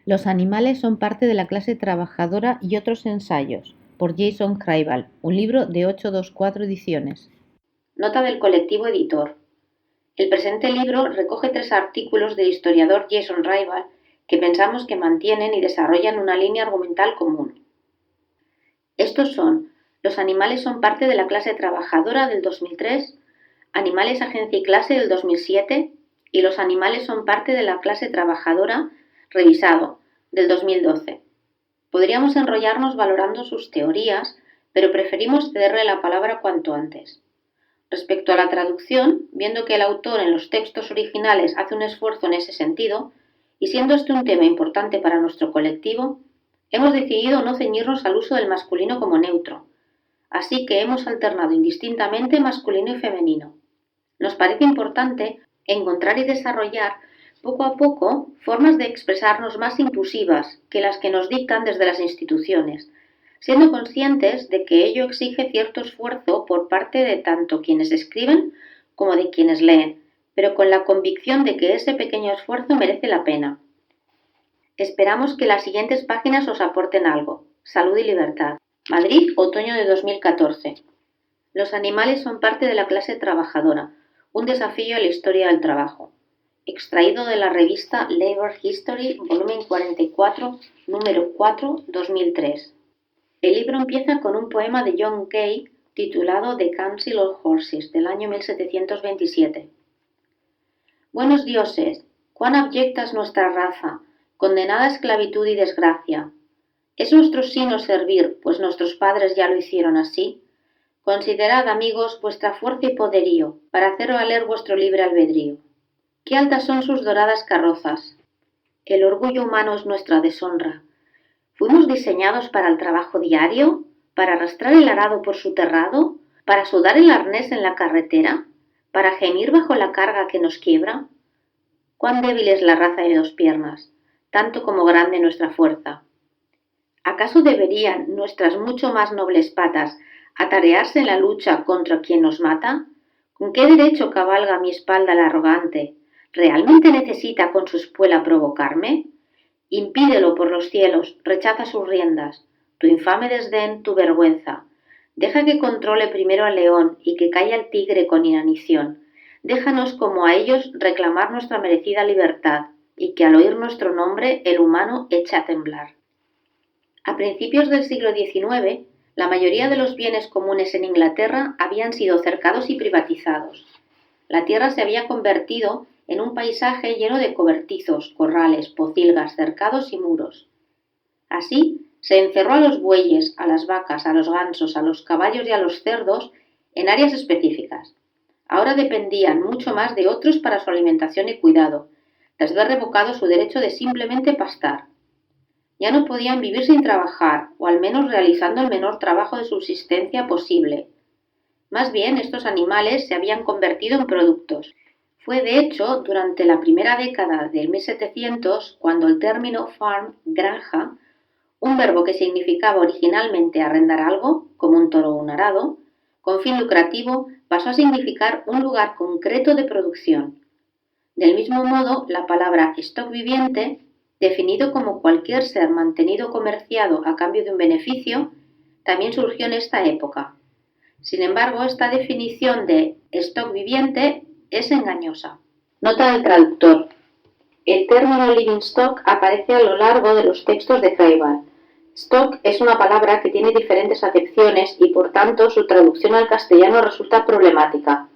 Los animales son parte de la clase trabajadora y otros ensayos, por Jason Kraival, un libro de 824 ediciones. Nota del colectivo editor. El presente libro recoge 3 artículos del historiador Jason Kraival que pensamos que mantienen y desarrollan una línea argumental común. Estos son: los animales son parte de la clase trabajadora del 2003, Animales, agencia y clase del 2007 y los animales son parte de la clase trabajadora revisado del 2012. Podríamos enrollarnos valorando sus teorías, pero preferimos cederle la palabra cuanto antes. Respecto a la traducción, viendo que el autor en los textos originales hace un esfuerzo en ese sentido, y siendo este un tema importante para nuestro colectivo, hemos decidido no ceñirnos al uso del masculino como neutro, así que hemos alternado indistintamente masculino y femenino. Nos parece importante encontrar y desarrollar poco a poco formas de expresarnos más inclusivas que las que nos dictan desde las instituciones, siendo conscientes de que ello exige cierto esfuerzo por parte de tanto quienes escriben como de quienes leen, pero con la convicción de que ese pequeño esfuerzo merece la pena. Esperamos que las siguientes páginas os aporten algo. Salud y libertad. Madrid, otoño de 2014. Los animales son parte de la clase trabajadora. Un desafío a la historia del trabajo. Extraído de la revista Labor History, volumen 44, número 4, 2003. El libro empieza con un poema de John Gay titulado The Council of Horses, del año 1727. Buenos dioses, cuán abyecta es nuestra raza, condenada a esclavitud y desgracia. ¿Es nuestro sino servir, pues nuestros padres ya lo hicieron así? Considerad, amigos, vuestra fuerza y poderío, para hacer valer vuestro libre albedrío. Qué altas son sus doradas carrozas. El orgullo humano es nuestra deshonra. ¿Fuimos diseñados para el trabajo diario? ¿Para arrastrar el arado por su terrado? ¿Para sudar el arnés en la carretera? ¿Para gemir bajo la carga que nos quiebra? Cuán débil es la raza de 2 piernas, tanto como grande nuestra fuerza. ¿Acaso deberían nuestras mucho más nobles patas atarearse en la lucha contra quien nos mata? ¿Con qué derecho cabalga mi espalda el arrogante? ¿Realmente necesita con su espuela provocarme? Impídelo por los cielos, rechaza sus riendas, tu infame desdén, tu vergüenza. Deja que controle primero al león y que calle al tigre con inanición. Déjanos como a ellos reclamar nuestra merecida libertad y que al oír nuestro nombre el humano eche a temblar. A principios del siglo XIX, la mayoría de los bienes comunes en Inglaterra habían sido cercados y privatizados. La tierra se había convertido en un paisaje lleno de cobertizos, corrales, pocilgas, cercados y muros. Así, se encerró a los bueyes, a las vacas, a los gansos, a los caballos y a los cerdos en áreas específicas. Ahora dependían mucho más de otros para su alimentación y cuidado, tras ver revocado su derecho de simplemente pastar. Ya no podían vivir sin trabajar, o al menos realizando el menor trabajo de subsistencia posible. Más bien, estos animales se habían convertido en productos. Fue de hecho durante la primera década del 1700 cuando el término farm, granja, un verbo que significaba originalmente arrendar algo, como un toro o un arado, con fin lucrativo, pasó a significar un lugar concreto de producción. Del mismo modo, la palabra stock viviente, definido como cualquier ser mantenido o comerciado a cambio de un beneficio, también surgió en esta época. Sin embargo, esta definición de stock viviente es engañosa. Nota del traductor. El término living stock aparece a lo largo de los textos de Kraival. Stock es una palabra que tiene diferentes acepciones y por tanto su traducción al castellano resulta problemática.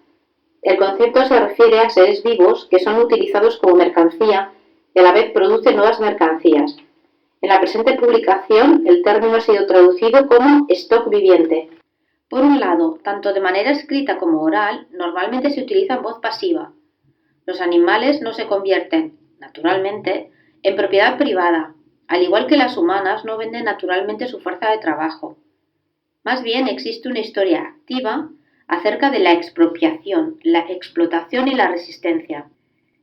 El concepto se refiere a seres vivos que son utilizados como mercancía y a la vez producen nuevas mercancías. En la presente publicación, el término ha sido traducido como stock viviente. Por un lado, tanto de manera escrita como oral, normalmente se utiliza en voz pasiva. Los animales no se convierten, naturalmente, en propiedad privada, al igual que las humanas no venden naturalmente su fuerza de trabajo. Más bien existe una historia activa acerca de la expropiación, la explotación y la resistencia.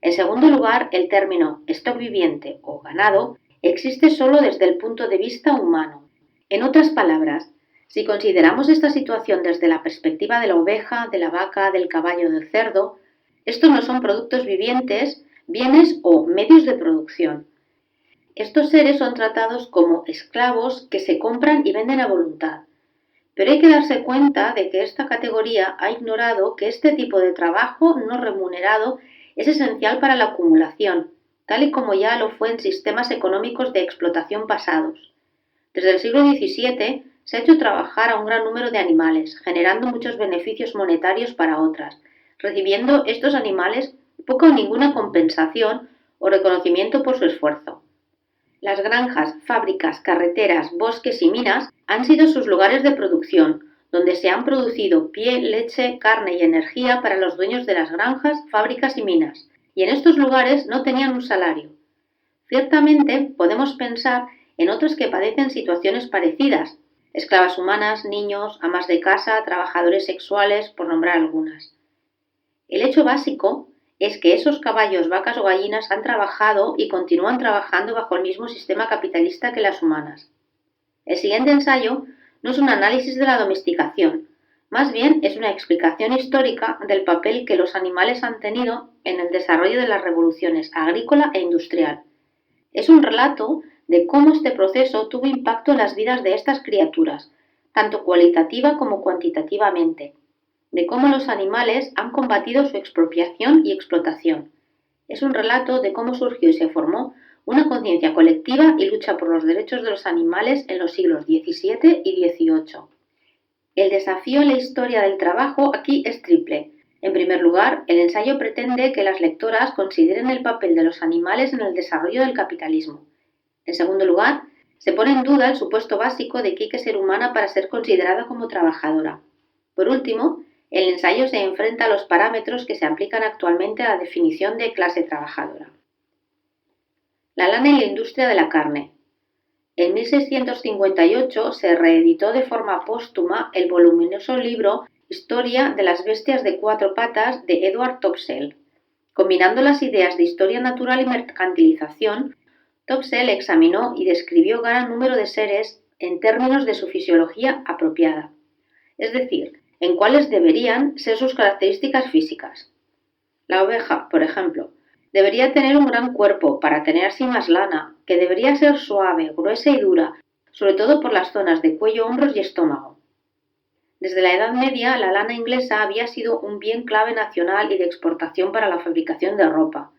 En segundo lugar, el término stock viviente o ganado existe solo desde el punto de vista humano. En otras palabras, Si consideramos esta situación desde la perspectiva de la oveja, de la vaca, del caballo, del cerdo, estos no son productos vivientes, bienes o medios de producción. Estos seres son tratados como esclavos que se compran y venden a voluntad. Pero hay que darse cuenta de que esta categoría ha ignorado que este tipo de trabajo no remunerado es esencial para la acumulación, tal y como ya lo fue en sistemas económicos de explotación pasados. Desde el siglo XVII se ha hecho trabajar a un gran número de animales, generando muchos beneficios monetarios para otras, recibiendo estos animales poca o ninguna compensación o reconocimiento por su esfuerzo. Las granjas, fábricas, carreteras, bosques y minas han sido sus lugares de producción, donde se han producido piel, leche, carne y energía para los dueños de las granjas, fábricas y minas, y en estos lugares no tenían un salario. Ciertamente podemos pensar en otros que padecen situaciones parecidas, esclavas humanas, niños, amas de casa, trabajadores sexuales, por nombrar algunas. El hecho básico es que esos caballos, vacas o gallinas han trabajado y continúan trabajando bajo el mismo sistema capitalista que las humanas. El siguiente ensayo no es un análisis de la domesticación, más bien es una explicación histórica del papel que los animales han tenido en el desarrollo de las revoluciones agrícola e industrial. Es un relato de cómo este proceso tuvo impacto en las vidas de estas criaturas, tanto cualitativa como cuantitativamente, de cómo los animales han combatido su expropiación y explotación. Es un relato de cómo surgió y se formó una conciencia colectiva y lucha por los derechos de los animales en los siglos XVII y XVIII. El desafío en la historia del trabajo aquí es triple. En primer lugar, el ensayo pretende que las lectoras consideren el papel de los animales en el desarrollo del capitalismo. En segundo lugar, se pone en duda el supuesto básico de que hay que ser humana para ser considerada como trabajadora. Por último, el ensayo se enfrenta a los parámetros que se aplican actualmente a la definición de clase trabajadora. La lana y la industria de la carne. En 1658 se reeditó de forma póstuma el voluminoso libro Historia de las bestias de cuatro patas de Edward Topsell. Combinando las ideas de historia natural y mercantilización, Topsell examinó y describió gran número de seres en términos de su fisiología apropiada, es decir, en cuáles deberían ser sus características físicas. La oveja, por ejemplo, debería tener un gran cuerpo para tener así más lana, que debería ser suave, gruesa y dura, sobre todo por las zonas de cuello, hombros y estómago. Desde la Edad Media, la lana inglesa había sido un bien clave nacional y de exportación para la fabricación de ropa.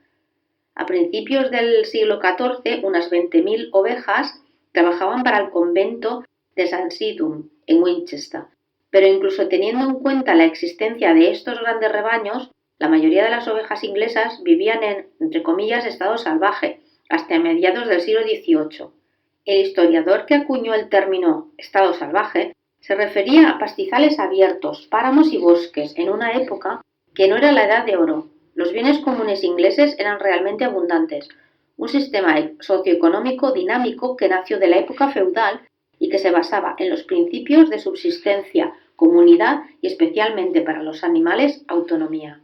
A principios del siglo XIV, unas 20.000 ovejas trabajaban para el convento de St. Sidum, en Winchester, pero incluso teniendo en cuenta la existencia de estos grandes rebaños, la mayoría de las ovejas inglesas vivían en, entre comillas, estado salvaje, hasta mediados del siglo XVIII. El historiador que acuñó el término estado salvaje se refería a pastizales abiertos, páramos y bosques, en una época que no era la Edad de Oro. Los bienes comunes ingleses eran realmente abundantes, un sistema socioeconómico dinámico que nació de la época feudal y que se basaba en los principios de subsistencia, comunidad y especialmente para los animales, autonomía.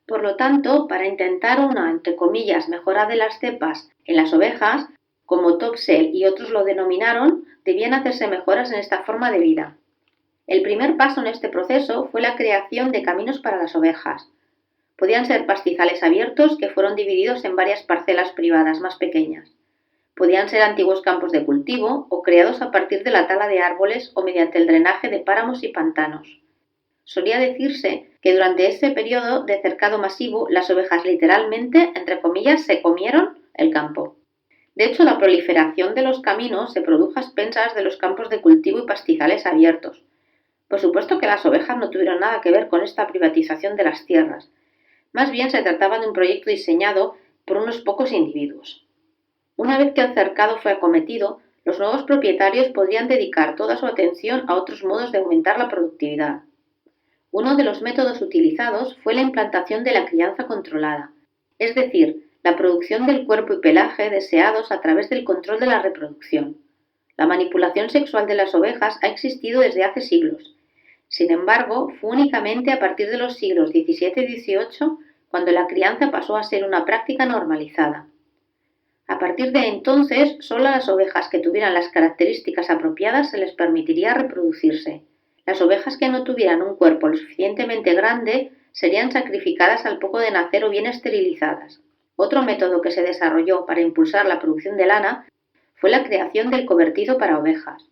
Por lo tanto, para intentar una, entre comillas, mejora de las cepas en las ovejas, como Topsell y otros lo denominaron, debían hacerse mejoras en esta forma de vida. El primer paso en este proceso fue la creación de caminos para las ovejas. Podían ser pastizales abiertos que fueron divididos en varias parcelas privadas más pequeñas. Podían ser antiguos campos de cultivo o creados a partir de la tala de árboles o mediante el drenaje de páramos y pantanos. Solía decirse que durante ese periodo de cercado masivo las ovejas literalmente, entre comillas, se comieron el campo. De hecho, la proliferación de los caminos se produjo a expensas de los campos de cultivo y pastizales abiertos. Por supuesto que las ovejas no tuvieron nada que ver con esta privatización de las tierras. Más bien se trataba de un proyecto diseñado por unos pocos individuos. Una vez que el cercado fue acometido, los nuevos propietarios podrían dedicar toda su atención a otros modos de aumentar la productividad. Uno de los métodos utilizados fue la implantación de la crianza controlada, es decir, la producción del cuerpo y pelaje deseados a través del control de la reproducción. La manipulación sexual de las ovejas ha existido desde hace siglos. Sin embargo, fue únicamente a partir de los siglos XVII y XVIII cuando la crianza pasó a ser una práctica normalizada. A partir de entonces, solo a las ovejas que tuvieran las características apropiadas se les permitiría reproducirse. Las ovejas que no tuvieran un cuerpo lo suficientemente grande serían sacrificadas al poco de nacer o bien esterilizadas. Otro método que se desarrolló para impulsar la producción de lana fue la creación del cobertizo para ovejas.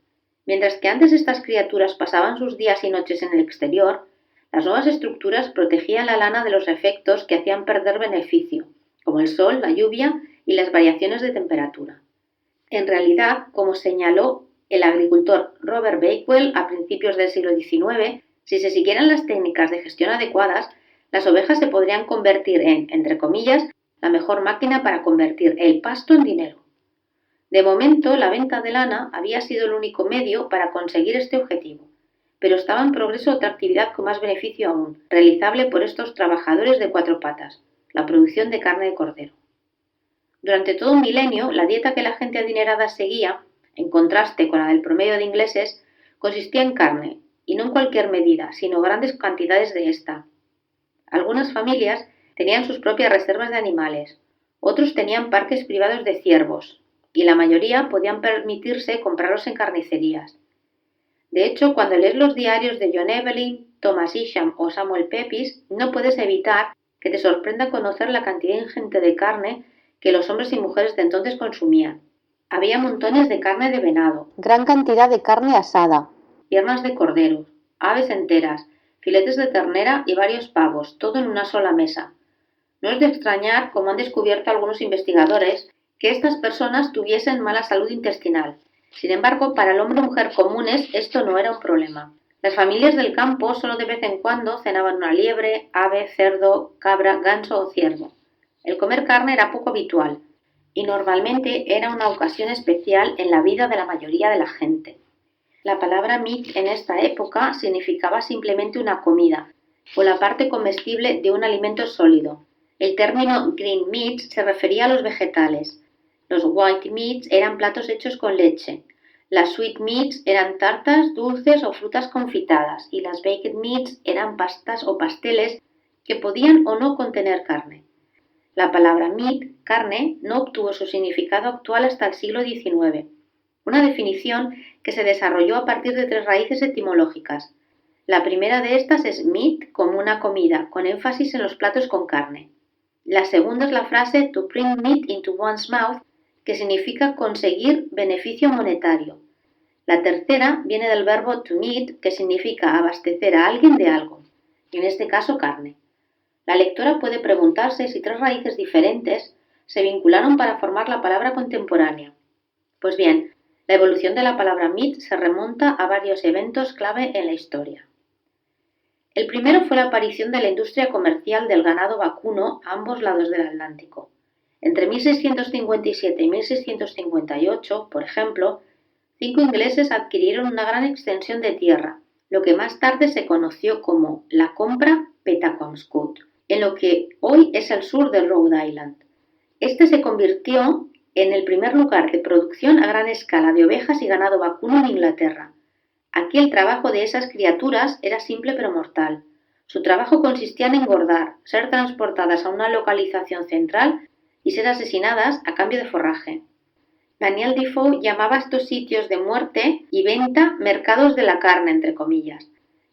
Mientras que antes estas criaturas pasaban sus días y noches en el exterior, las nuevas estructuras protegían la lana de los efectos que hacían perder beneficio, como el sol, la lluvia y las variaciones de temperatura. En realidad, como señaló el agricultor Robert Bakewell a principios del siglo XIX, si se siguieran las técnicas de gestión adecuadas, las ovejas se podrían convertir en, entre comillas, la mejor máquina para convertir el pasto en dinero. De momento, la venta de lana había sido el único medio para conseguir este objetivo, pero estaba en progreso otra actividad con más beneficio aún, realizable por estos trabajadores de cuatro patas, la producción de carne de cordero. Durante todo un milenio, la dieta que la gente adinerada seguía, en contraste con la del promedio de ingleses, consistía en carne, y no en cualquier medida, sino grandes cantidades de esta. Algunas familias tenían sus propias reservas de animales, otros tenían parques privados de ciervos, y la mayoría podían permitirse comprarlos en carnicerías. De hecho, cuando lees los diarios de John Evelyn, Thomas Isham o Samuel Pepys, no puedes evitar que te sorprenda conocer la cantidad ingente de carne que los hombres y mujeres de entonces consumían. Había montones de carne de venado, gran cantidad de carne asada, piernas de cordero, aves enteras, filetes de ternera y varios pavos, todo en una sola mesa. No es de extrañar, como han descubierto algunos investigadores, que estas personas tuviesen mala salud intestinal. Sin embargo, para el hombre o mujer comunes esto no era un problema. Las familias del campo solo de vez en cuando cenaban una liebre, ave, cerdo, cabra, ganso o ciervo. El comer carne era poco habitual y normalmente era una ocasión especial en la vida de la mayoría de la gente. La palabra meat en esta época significaba simplemente una comida o la parte comestible de un alimento sólido. El término green meats se refería a los vegetales. Los white meats eran platos hechos con leche. Las sweet meats eran tartas, dulces o frutas confitadas y las baked meats eran pastas o pasteles que podían o no contener carne. La palabra meat, carne, no obtuvo su significado actual hasta el siglo XIX, una definición que se desarrolló a partir de tres raíces etimológicas. La primera de estas es meat, como una comida, con énfasis en los platos con carne. La segunda es la frase to bring meat into one's mouth, que significa conseguir beneficio monetario. La tercera viene del verbo to meet, que significa abastecer a alguien de algo, en este caso carne. La lectora puede preguntarse si tres raíces diferentes se vincularon para formar la palabra contemporánea. Pues bien, la evolución de la palabra meat se remonta a varios eventos clave en la historia. El primero fue la aparición de la industria comercial del ganado vacuno a ambos lados del Atlántico. Entre 1657 y 1658, por ejemplo, 5 ingleses adquirieron una gran extensión de tierra, lo que más tarde se conoció como la compra Petaquamscut, en lo que hoy es el sur de Rhode Island. Este se convirtió en el primer lugar de producción a gran escala de ovejas y ganado vacuno en Inglaterra. Aquí el trabajo de esas criaturas era simple pero mortal. Su trabajo consistía en engordar, ser transportadas a una localización central y ser asesinadas a cambio de forraje. Daniel Defoe llamaba a estos sitios de muerte y venta mercados de la carne, entre comillas.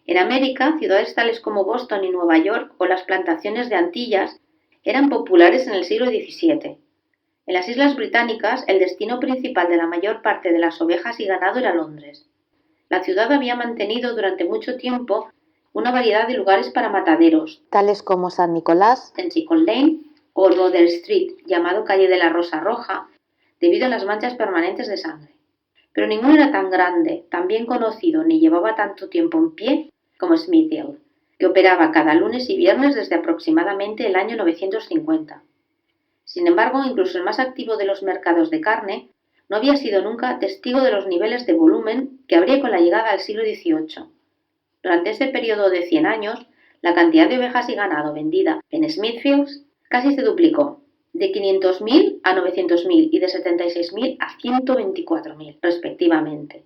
En América, ciudades tales como Boston y Nueva York o las plantaciones de Antillas eran populares en el siglo XVII. En las Islas Británicas, el destino principal de la mayor parte de las ovejas y ganado era Londres. La ciudad había mantenido durante mucho tiempo una variedad de lugares para mataderos, tales como San Nicolás, Kensington Lane o Rother Street, llamado Calle de la Rosa Roja, debido a las manchas permanentes de sangre. Pero ninguno era tan grande, tan bien conocido, ni llevaba tanto tiempo en pie como Smithfield, que operaba cada lunes y viernes desde aproximadamente el año 950. Sin embargo, incluso el más activo de los mercados de carne no había sido nunca testigo de los niveles de volumen que habría con la llegada al siglo XVIII. Durante ese periodo de 100 años, la cantidad de ovejas y ganado vendida en Smithfield casi se duplicó, de 500.000 a 900.000 y de 76.000 a 124.000, respectivamente.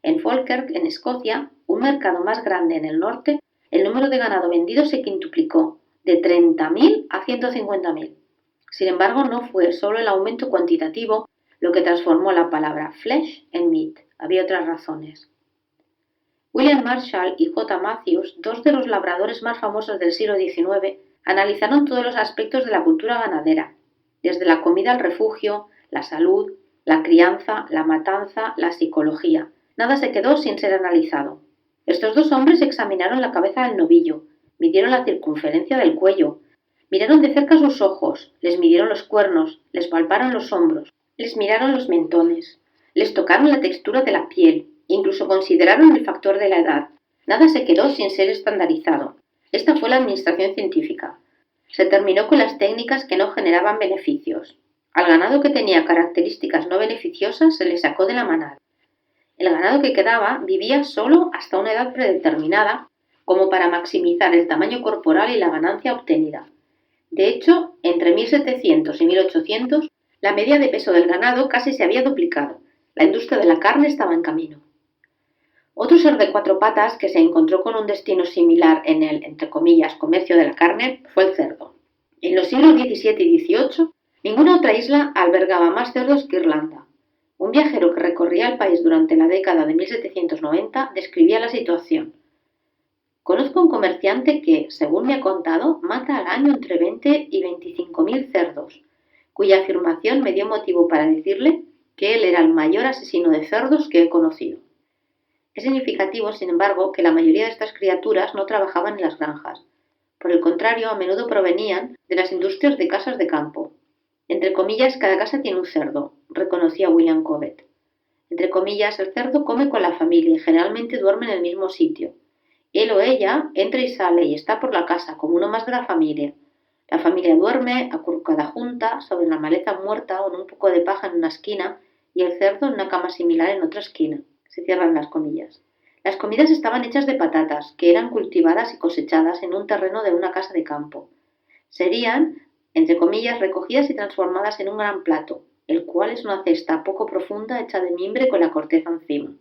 En Falkirk, en Escocia, un mercado más grande en el norte, el número de ganado vendido se quintuplicó, de 30.000 a 150.000. Sin embargo, no fue solo el aumento cuantitativo lo que transformó la palabra flesh en meat. Había otras razones. William Marshall y J. Matthews, dos de los labradores más famosos del siglo XIX, analizaron todos los aspectos de la cultura ganadera, desde la comida al refugio, la salud, la crianza, la matanza, la psicología. Nada se quedó sin ser analizado. Estos dos hombres examinaron la cabeza del novillo, midieron la circunferencia del cuello, miraron de cerca sus ojos, les midieron los cuernos, les palparon los hombros, les miraron los mentones, les tocaron la textura de la piel, incluso consideraron el factor de la edad. Nada se quedó sin ser estandarizado. Esta fue la administración científica. Se terminó con las técnicas que no generaban beneficios. Al ganado que tenía características no beneficiosas se le sacó de la manada. El ganado que quedaba vivía solo hasta una edad predeterminada, como para maximizar el tamaño corporal y la ganancia obtenida. De hecho, entre 1700 y 1800, la media de peso del ganado casi se había duplicado. La industria de la carne estaba en camino. Otro ser de cuatro patas que se encontró con un destino similar en el, entre comillas, comercio de la carne fue el cerdo. En los siglos XVII y XVIII, ninguna otra isla albergaba más cerdos que Irlanda. Un viajero que recorría el país durante la década de 1790 describía la situación. Conozco un comerciante que, según me ha contado, mata al año entre 20 y 25.000 cerdos, cuya afirmación me dio motivo para decirle que él era el mayor asesino de cerdos que he conocido. Es significativo, sin embargo, que la mayoría de estas criaturas no trabajaban en las granjas. Por el contrario, a menudo provenían de las industrias de casas de campo. Entre comillas, cada casa tiene un cerdo, reconocía William Cobbett. Entre comillas, el cerdo come con la familia y generalmente duerme en el mismo sitio. Él o ella entra y sale y está por la casa como uno más de la familia. La familia duerme, acurrucada junta, sobre la maleza muerta o en un poco de paja en una esquina y el cerdo en una cama similar en otra esquina. Se cierran las comillas. Las comidas estaban hechas de patatas, que eran cultivadas y cosechadas en un terreno de una casa de campo. Serían, entre comillas, recogidas y transformadas en un gran plato, el cual es una cesta poco profunda hecha de mimbre con la corteza encima.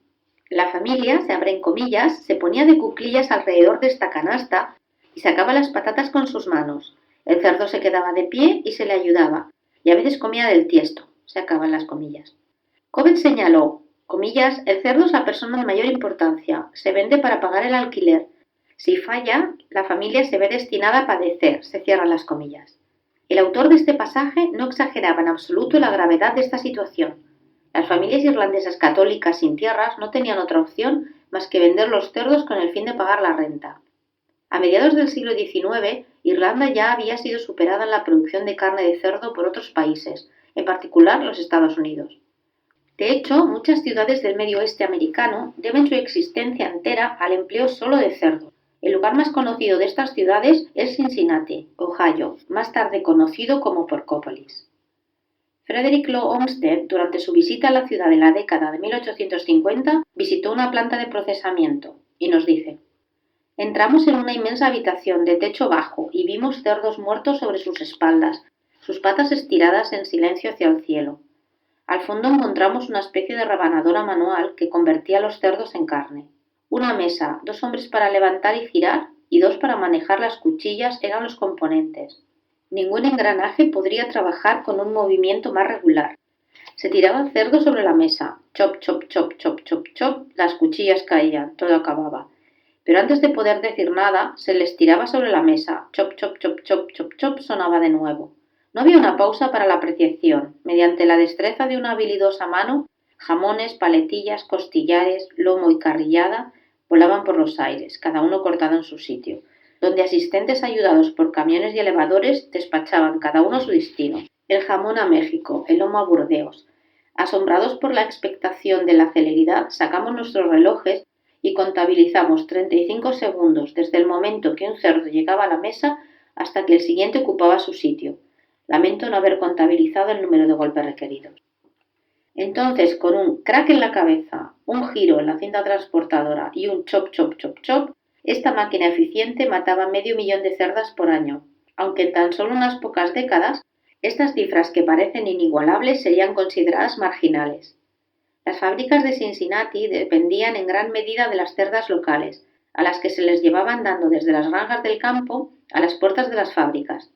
La familia, se abren comillas, se ponía de cuclillas alrededor de esta canasta y sacaba las patatas con sus manos. El cerdo se quedaba de pie y se le ayudaba, y a veces comía del tiesto. Se acaban las comillas. Cobbett señaló, comillas, el cerdo es la persona de mayor importancia, se vende para pagar el alquiler. Si falla, la familia se ve destinada a padecer, se cierran las comillas. El autor de este pasaje no exageraba en absoluto la gravedad de esta situación. Las familias irlandesas católicas sin tierras no tenían otra opción más que vender los cerdos con el fin de pagar la renta. A mediados del siglo XIX, Irlanda ya había sido superada en la producción de carne de cerdo por otros países, en particular los Estados Unidos. De hecho, muchas ciudades del medio oeste americano deben su existencia entera al empleo solo de cerdo. El lugar más conocido de estas ciudades es Cincinnati, Ohio, más tarde conocido como Porcópolis. Frederick Law Olmsted, durante su visita a la ciudad en la década de 1850, visitó una planta de procesamiento y nos dice: entramos en una inmensa habitación de techo bajo y vimos cerdos muertos sobre sus espaldas, sus patas estiradas en silencio hacia el cielo. Al fondo encontramos una especie de rebanadora manual que convertía los cerdos en carne. Una mesa, 2 hombres para levantar y girar y 2 para manejar las cuchillas eran los componentes. Ningún engranaje podría trabajar con un movimiento más regular. Se tiraba el cerdo sobre la mesa. Chop, chop, chop, chop, chop, chop. Las cuchillas caían. Todo acababa. Pero antes de poder decir nada, se les tiraba sobre la mesa. Chop, chop, chop, chop, chop, chop. Sonaba de nuevo. No había una pausa para la apreciación. Mediante la destreza de una habilidosa mano, jamones, paletillas, costillares, lomo y carrillada volaban por los aires, cada uno cortado en su sitio, donde asistentes ayudados por camiones y elevadores despachaban cada uno su destino. El jamón a México, el lomo a Burdeos. Asombrados por la expectación de la celeridad, sacamos nuestros relojes y contabilizamos 35 segundos desde el momento que un cerdo llegaba a la mesa hasta que el siguiente ocupaba su sitio. Lamento no haber contabilizado el número de golpes requeridos. Entonces, con un crack en la cabeza, un giro en la cinta transportadora y un chop, chop, chop, chop, esta máquina eficiente mataba 500.000 de cerdas por año, aunque en tan solo unas pocas décadas, estas cifras que parecen inigualables serían consideradas marginales. Las fábricas de Cincinnati dependían en gran medida de las cerdas locales, a las que se les llevaban dando desde las granjas del campo a las puertas de las fábricas.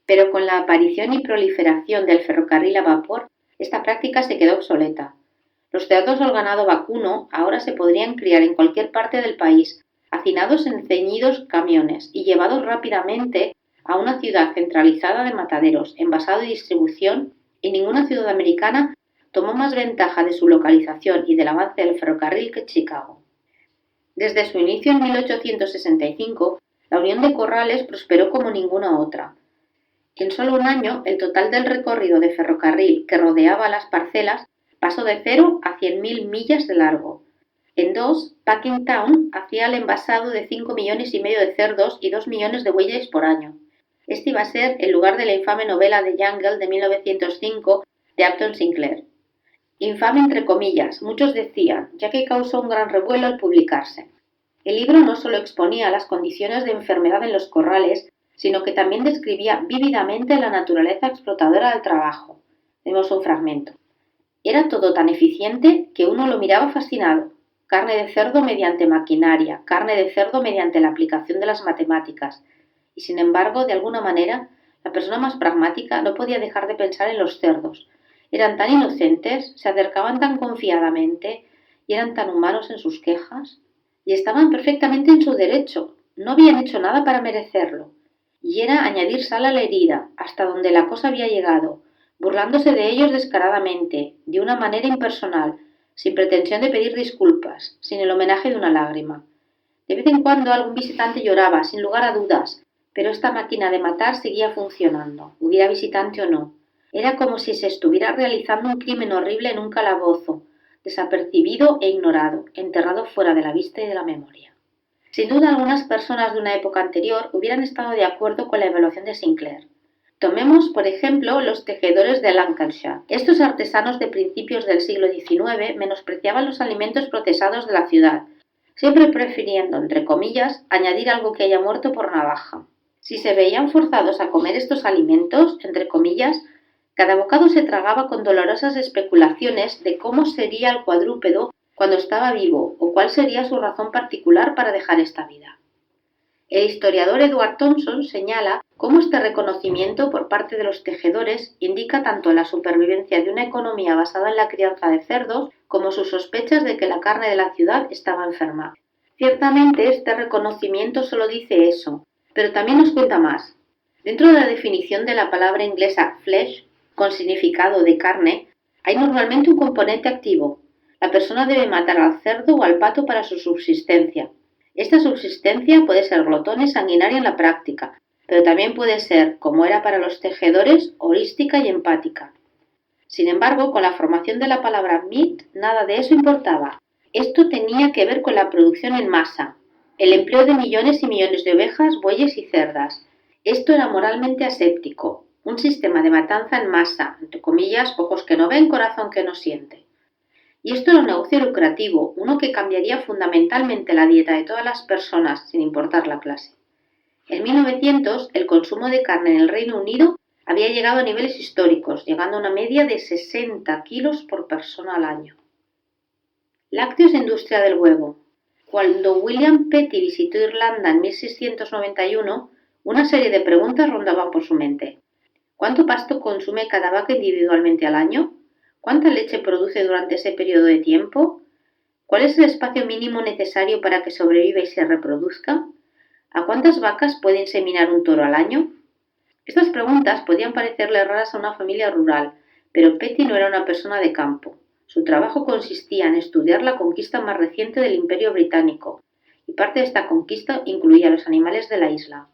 Pero con la aparición y proliferación del ferrocarril a vapor, esta práctica se quedó obsoleta. Los cerdos o el ganado vacuno ahora se podrían criar en cualquier parte del país, hacinados en ceñidos camiones y llevados rápidamente a una ciudad centralizada de mataderos, envasado y distribución, y ninguna ciudad americana tomó más ventaja de su localización y del avance del ferrocarril que Chicago. Desde su inicio en 1865, la Unión de Corrales prosperó como ninguna otra. En solo un año, el total del recorrido de ferrocarril que rodeaba las parcelas pasó de 0 a 100.000 millas de largo. En 2, Packingtown hacía el envasado de 5,5 millones de cerdos y 2 millones de bueyes por año. Este iba a ser el lugar de la infame novela The Jungle de 1905 de Upton Sinclair. Infame entre comillas, muchos decían, ya que causó un gran revuelo al publicarse. El libro no solo exponía las condiciones de enfermedad en los corrales, sino que también describía vívidamente la naturaleza explotadora del trabajo. Vemos un fragmento. Era todo tan eficiente que uno lo miraba fascinado. Carne de cerdo mediante maquinaria, carne de cerdo mediante la aplicación de las matemáticas. Y sin embargo, de alguna manera, la persona más pragmática no podía dejar de pensar en los cerdos. Eran tan inocentes, se acercaban tan confiadamente y eran tan humanos en sus quejas. Y estaban perfectamente en su derecho. No habían hecho nada para merecerlo. Y era añadir sal a la herida, hasta donde la cosa había llegado, burlándose de ellos descaradamente, de una manera impersonal, sin pretensión de pedir disculpas, sin el homenaje de una lágrima. De vez en cuando algún visitante lloraba, sin lugar a dudas, pero esta máquina de matar seguía funcionando, hubiera visitante o no. Era como si se estuviera realizando un crimen horrible en un calabozo, desapercibido e ignorado, enterrado fuera de la vista y de la memoria. Sin duda, algunas personas de una época anterior hubieran estado de acuerdo con la evaluación de Sinclair. Tomemos, por ejemplo, los tejedores de Lancashire. Estos artesanos de principios del siglo XIX menospreciaban los alimentos procesados de la ciudad, siempre prefiriendo, entre comillas, añadir algo que haya muerto por navaja. Si se veían forzados a comer estos alimentos, entre comillas, cada bocado se tragaba con dolorosas especulaciones de cómo sería el cuadrúpedo cuando estaba vivo o cuál sería su razón particular para dejar esta vida. El historiador Edward Thompson señala cómo este reconocimiento por parte de los tejedores indica tanto la supervivencia de una economía basada en la crianza de cerdos como sus sospechas de que la carne de la ciudad estaba enferma. Ciertamente este reconocimiento solo dice eso, pero también nos cuenta más. Dentro de la definición de la palabra inglesa flesh, con significado de carne, hay normalmente un componente activo. La persona debe matar al cerdo o al pato para su subsistencia. Esta subsistencia puede ser glotona y sanguinaria en la práctica, pero también puede ser, como era para los tejedores, holística y empática. Sin embargo, con la formación de la palabra meat, nada de eso importaba. Esto tenía que ver con la producción en masa, el empleo de millones y millones de ovejas, bueyes y cerdas. Esto era moralmente aséptico, un sistema de matanza en masa, entre comillas, ojos que no ven, corazón que no siente. Y esto era un negocio lucrativo, uno que cambiaría fundamentalmente la dieta de todas las personas, sin importar la clase. En 1900, el consumo de carne en el Reino Unido había llegado a niveles históricos, llegando a una media de 60 kilos por persona al año. Lácteos e industria del huevo. Cuando William Petty visitó Irlanda en 1691, una serie de preguntas rondaban por su mente. ¿Cuánto pasto consume cada vaca individualmente al año? ¿Cuánta leche produce durante ese periodo de tiempo? ¿Cuál es el espacio mínimo necesario para que sobreviva y se reproduzca? ¿A cuántas vacas puede inseminar un toro al año? Estas preguntas podían parecerle raras a una familia rural, pero Petty no era una persona de campo. Su trabajo consistía en estudiar la conquista más reciente del Imperio Británico, y parte de esta conquista incluía los animales de la isla.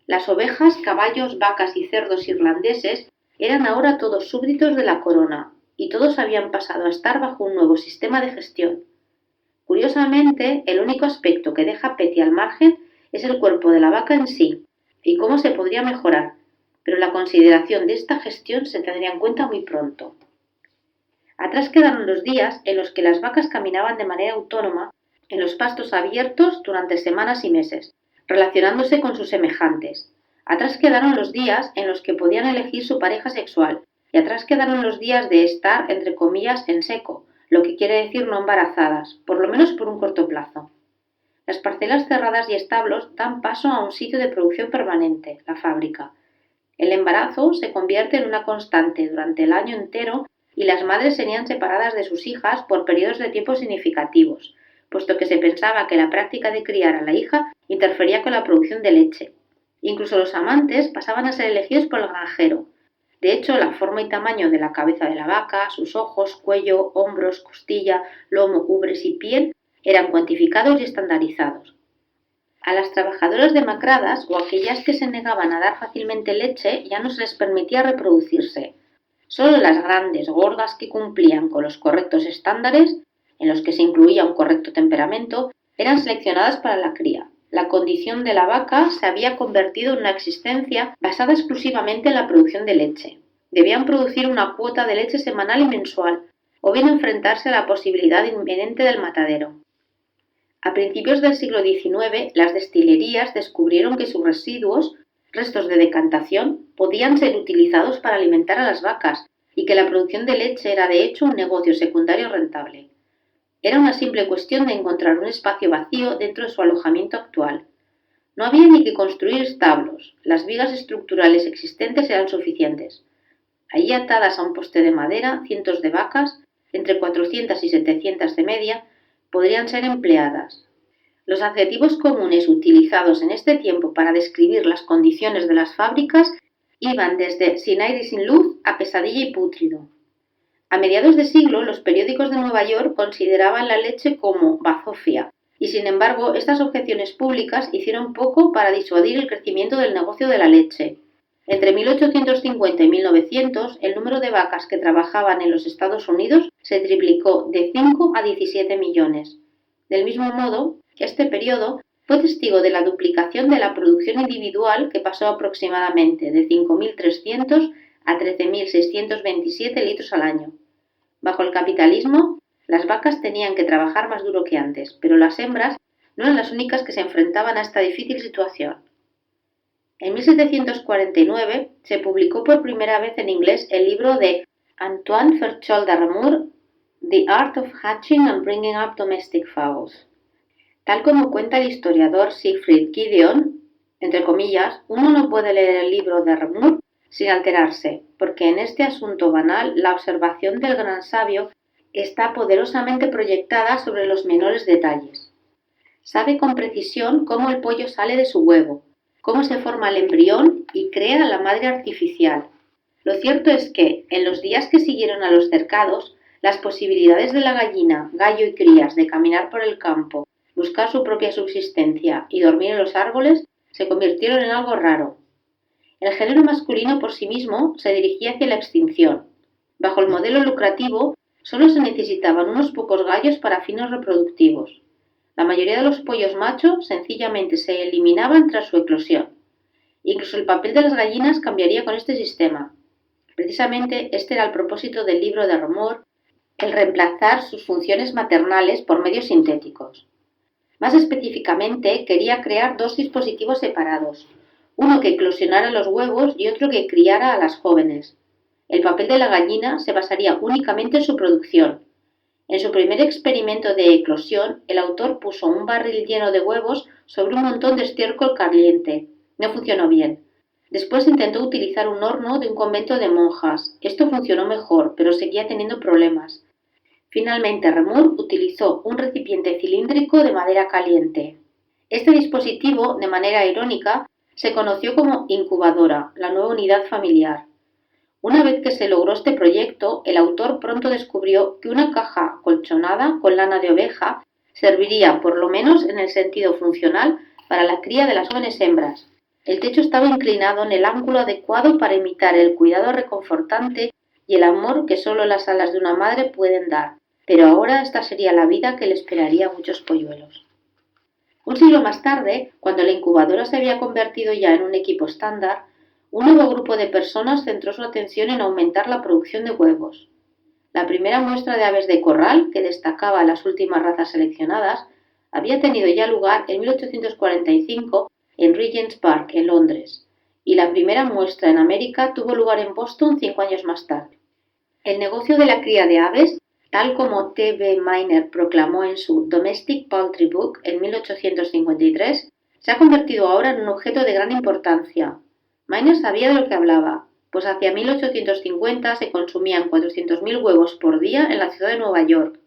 Las ovejas, caballos, vacas y cerdos irlandeses eran ahora todos súbditos de la corona, y todos habían pasado a estar bajo un nuevo sistema de gestión. Curiosamente, el único aspecto que deja Petty al margen es el cuerpo de la vaca en sí, y cómo se podría mejorar, pero la consideración de esta gestión se tendría en cuenta muy pronto. Atrás quedaron los días en los que las vacas caminaban de manera autónoma en los pastos abiertos durante semanas y meses, relacionándose con sus semejantes. Atrás quedaron los días en los que podían elegir su pareja sexual, y atrás quedaron los días de estar, entre comillas, en seco, lo que quiere decir no embarazadas, por lo menos por un corto plazo. Las parcelas cerradas y establos dan paso a un sitio de producción permanente, la fábrica. El embarazo se convierte en una constante durante el año entero y las madres serían separadas de sus hijas por periodos de tiempo significativos, puesto que se pensaba que la práctica de criar a la hija interfería con la producción de leche. Incluso los amantes pasaban a ser elegidos por el granjero. De hecho, la forma y tamaño de la cabeza de la vaca, sus ojos, cuello, hombros, costilla, lomo, ubres y piel eran cuantificados y estandarizados. A las trabajadoras demacradas o aquellas que se negaban a dar fácilmente leche ya no se les permitía reproducirse. Solo las grandes, gordas que cumplían con los correctos estándares, en los que se incluía un correcto temperamento, eran seleccionadas para la cría. La condición de la vaca se había convertido en una existencia basada exclusivamente en la producción de leche. Debían producir una cuota de leche semanal y mensual, o bien enfrentarse a la posibilidad inminente del matadero. A principios del siglo XIX, las destilerías descubrieron que sus residuos, restos de decantación, podían ser utilizados para alimentar a las vacas y que la producción de leche era de hecho un negocio secundario rentable. Era una simple cuestión de encontrar un espacio vacío dentro de su alojamiento actual. No había ni que construir establos, las vigas estructurales existentes eran suficientes. Allí atadas a un poste de madera, cientos de vacas, entre 400 y 700 de media, podrían ser empleadas. Los adjetivos comunes utilizados en este tiempo para describir las condiciones de las fábricas iban desde sin aire y sin luz a pesadilla y pútrido. A mediados de siglo, los periódicos de Nueva York consideraban la leche como bazofia, y sin embargo, estas objeciones públicas hicieron poco para disuadir el crecimiento del negocio de la leche. Entre 1850 y 1900, el número de vacas que trabajaban en los Estados Unidos se triplicó de 5 a 17 millones. Del mismo modo, este periodo fue testigo de la duplicación de la producción individual que pasó aproximadamente de 5.300 a 13.627 litros al año. Bajo el capitalismo, las vacas tenían que trabajar más duro que antes, pero las hembras no eran las únicas que se enfrentaban a esta difícil situación. En 1749 se publicó por primera vez en inglés el libro de Antoine Ferchol de Reaumur, The Art of Hatching and Bringing Up Domestic Fowls. Tal como cuenta el historiador Siegfried Gideon, entre comillas, uno no puede leer el libro de Reaumur sin alterarse, porque en este asunto banal la observación del gran sabio está poderosamente proyectada sobre los menores detalles. Sabe con precisión cómo el pollo sale de su huevo, cómo se forma el embrión y crea la madre artificial. Lo cierto es que, en los días que siguieron a los cercados, las posibilidades de la gallina, gallo y crías de caminar por el campo, buscar su propia subsistencia y dormir en los árboles se convirtieron en algo raro. El género masculino por sí mismo se dirigía hacia la extinción. Bajo el modelo lucrativo, solo se necesitaban unos pocos gallos para fines reproductivos. La mayoría de los pollos machos sencillamente se eliminaban tras su eclosión. Incluso el papel de las gallinas cambiaría con este sistema. Precisamente este era el propósito del libro de Reaumur, el reemplazar sus funciones maternales por medios sintéticos. Más específicamente, quería crear dos dispositivos separados, uno que eclosionara los huevos y otro que criara a las jóvenes. El papel de la gallina se basaría únicamente en su producción. En su primer experimento de eclosión, el autor puso un barril lleno de huevos sobre un montón de estiércol caliente. No funcionó bien. Después intentó utilizar un horno de un convento de monjas. Esto funcionó mejor, pero seguía teniendo problemas. Finalmente, Reaumur utilizó un recipiente cilíndrico de madera caliente. Este dispositivo, de manera irónica, se conoció como incubadora, la nueva unidad familiar. Una vez que se logró este proyecto, el autor pronto descubrió que una caja colchonada con lana de oveja serviría, por lo menos en el sentido funcional, para la cría de las jóvenes hembras. El techo estaba inclinado en el ángulo adecuado para imitar el cuidado reconfortante y el amor que solo las alas de una madre pueden dar, pero ahora esta sería la vida que le esperaría a muchos polluelos. Un siglo más tarde, cuando la incubadora se había convertido ya en un equipo estándar, un nuevo grupo de personas centró su atención en aumentar la producción de huevos. La primera muestra de aves de corral, que destacaba las últimas razas seleccionadas, había tenido ya lugar en 1845 en Regent's Park, en Londres, y la primera muestra en América tuvo lugar en Boston 5 años más tarde. El negocio de la cría de aves, tal como T. B. Miner proclamó en su Domestic Poultry Book en 1853, se ha convertido ahora en un objeto de gran importancia. Miner sabía de lo que hablaba, pues hacia 1850 se consumían 400.000 huevos por día en la ciudad de Nueva York.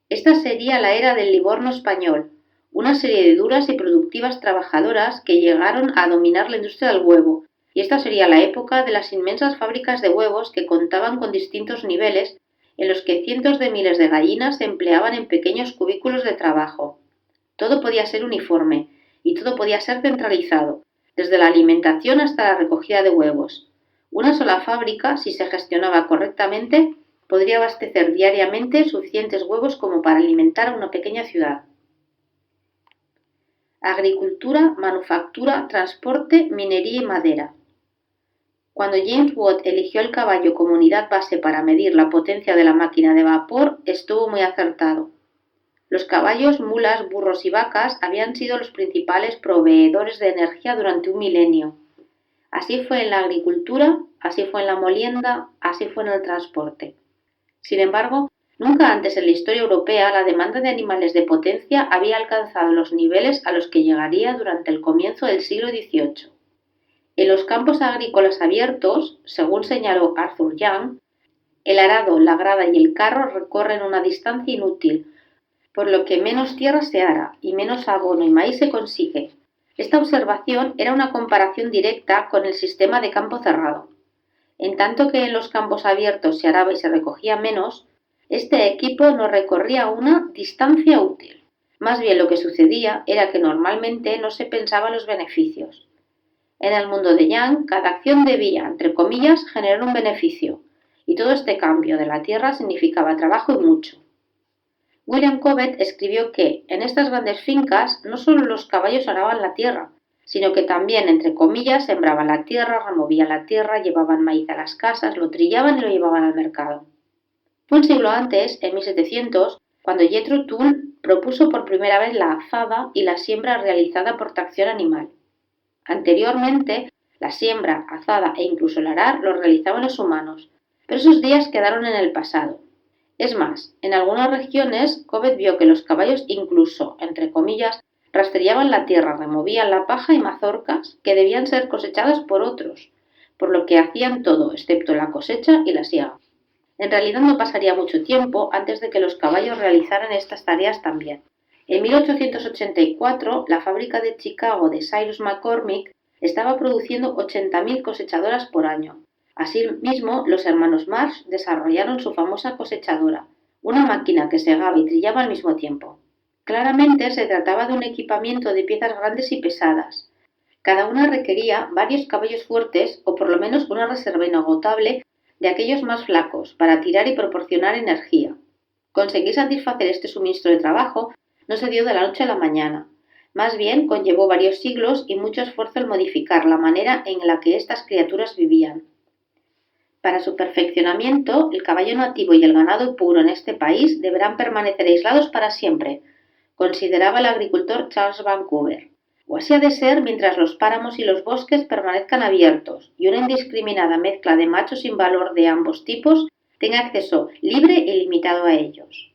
Esta sería la era del Livorno español, una serie de duras y productivas trabajadoras que llegaron a dominar la industria del huevo, y esta sería la época de las inmensas fábricas de huevos que contaban con distintos niveles en los que cientos de miles de gallinas se empleaban en pequeños cubículos de trabajo. Todo podía ser uniforme y todo podía ser centralizado, desde la alimentación hasta la recogida de huevos. Una sola fábrica, si se gestionaba correctamente, podría abastecer diariamente suficientes huevos como para alimentar a una pequeña ciudad. Agricultura, manufactura, transporte, minería y madera. Cuando James Watt eligió el caballo como unidad base para medir la potencia de la máquina de vapor, estuvo muy acertado. Los caballos, mulas, burros y vacas habían sido los principales proveedores de energía durante un milenio. Así fue en la agricultura, así fue en la molienda, así fue en el transporte. Sin embargo, nunca antes en la historia europea la demanda de animales de potencia había alcanzado los niveles a los que llegaría durante el comienzo del siglo XVIII. En los campos agrícolas abiertos, según señaló Arthur Young, el arado, la grada y el carro recorren una distancia inútil, por lo que menos tierra se ara y menos abono y maíz se consigue. Esta observación era una comparación directa con el sistema de campo cerrado. En tanto que en los campos abiertos se araba y se recogía menos, este equipo no recorría una distancia útil. Más bien lo que sucedía era que normalmente no se pensaba en los beneficios. En el mundo de Young, cada acción debía, entre comillas, generar un beneficio, y todo este cambio de la tierra significaba trabajo y mucho. William Cobbett escribió que, en estas grandes fincas, no solo los caballos araban la tierra, sino que también, entre comillas, sembraban la tierra, removían la tierra, llevaban maíz a las casas, lo trillaban y lo llevaban al mercado. Fue un siglo antes, en 1700, cuando Jethro Tull propuso por primera vez la azada y la siembra realizada por tracción animal. Anteriormente, la siembra, azada e incluso el arar lo realizaban los humanos, pero esos días quedaron en el pasado. Es más, en algunas regiones, Cobbett vio que los caballos incluso, entre comillas, rastreaban la tierra, removían la paja y mazorcas que debían ser cosechadas por otros, por lo que hacían todo, excepto la cosecha y la siega. En realidad no pasaría mucho tiempo antes de que los caballos realizaran estas tareas también. En 1884, la fábrica de Chicago de Cyrus McCormick estaba produciendo 80.000 cosechadoras por año. Asimismo, los hermanos Marsh desarrollaron su famosa cosechadora, una máquina que segaba y trillaba al mismo tiempo. Claramente se trataba de un equipamiento de piezas grandes y pesadas. Cada una requería varios caballos fuertes o por lo menos una reserva inagotable de aquellos más flacos para tirar y proporcionar energía. Conseguir satisfacer este suministro de trabajo no se dio de la noche a la mañana. Más bien conllevó varios siglos y mucho esfuerzo en modificar la manera en la que estas criaturas vivían. Para su perfeccionamiento, el caballo nativo y el ganado puro en este país deberán permanecer aislados para siempre, consideraba el agricultor Charles Vancouver. O así ha de ser mientras los páramos y los bosques permanezcan abiertos y una indiscriminada mezcla de machos sin valor de ambos tipos tenga acceso libre e ilimitado a ellos.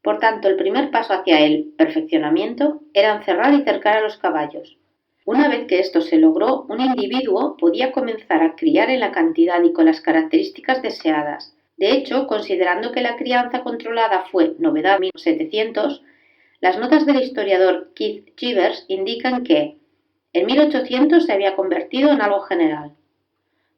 Por tanto, el primer paso hacia el perfeccionamiento era encerrar y cercar a los caballos. Una vez que esto se logró, un individuo podía comenzar a criar en la cantidad y con las características deseadas. De hecho, considerando que la crianza controlada fue novedad en 1700, las notas del historiador Keith Chivers indican que en 1800 se había convertido en algo general.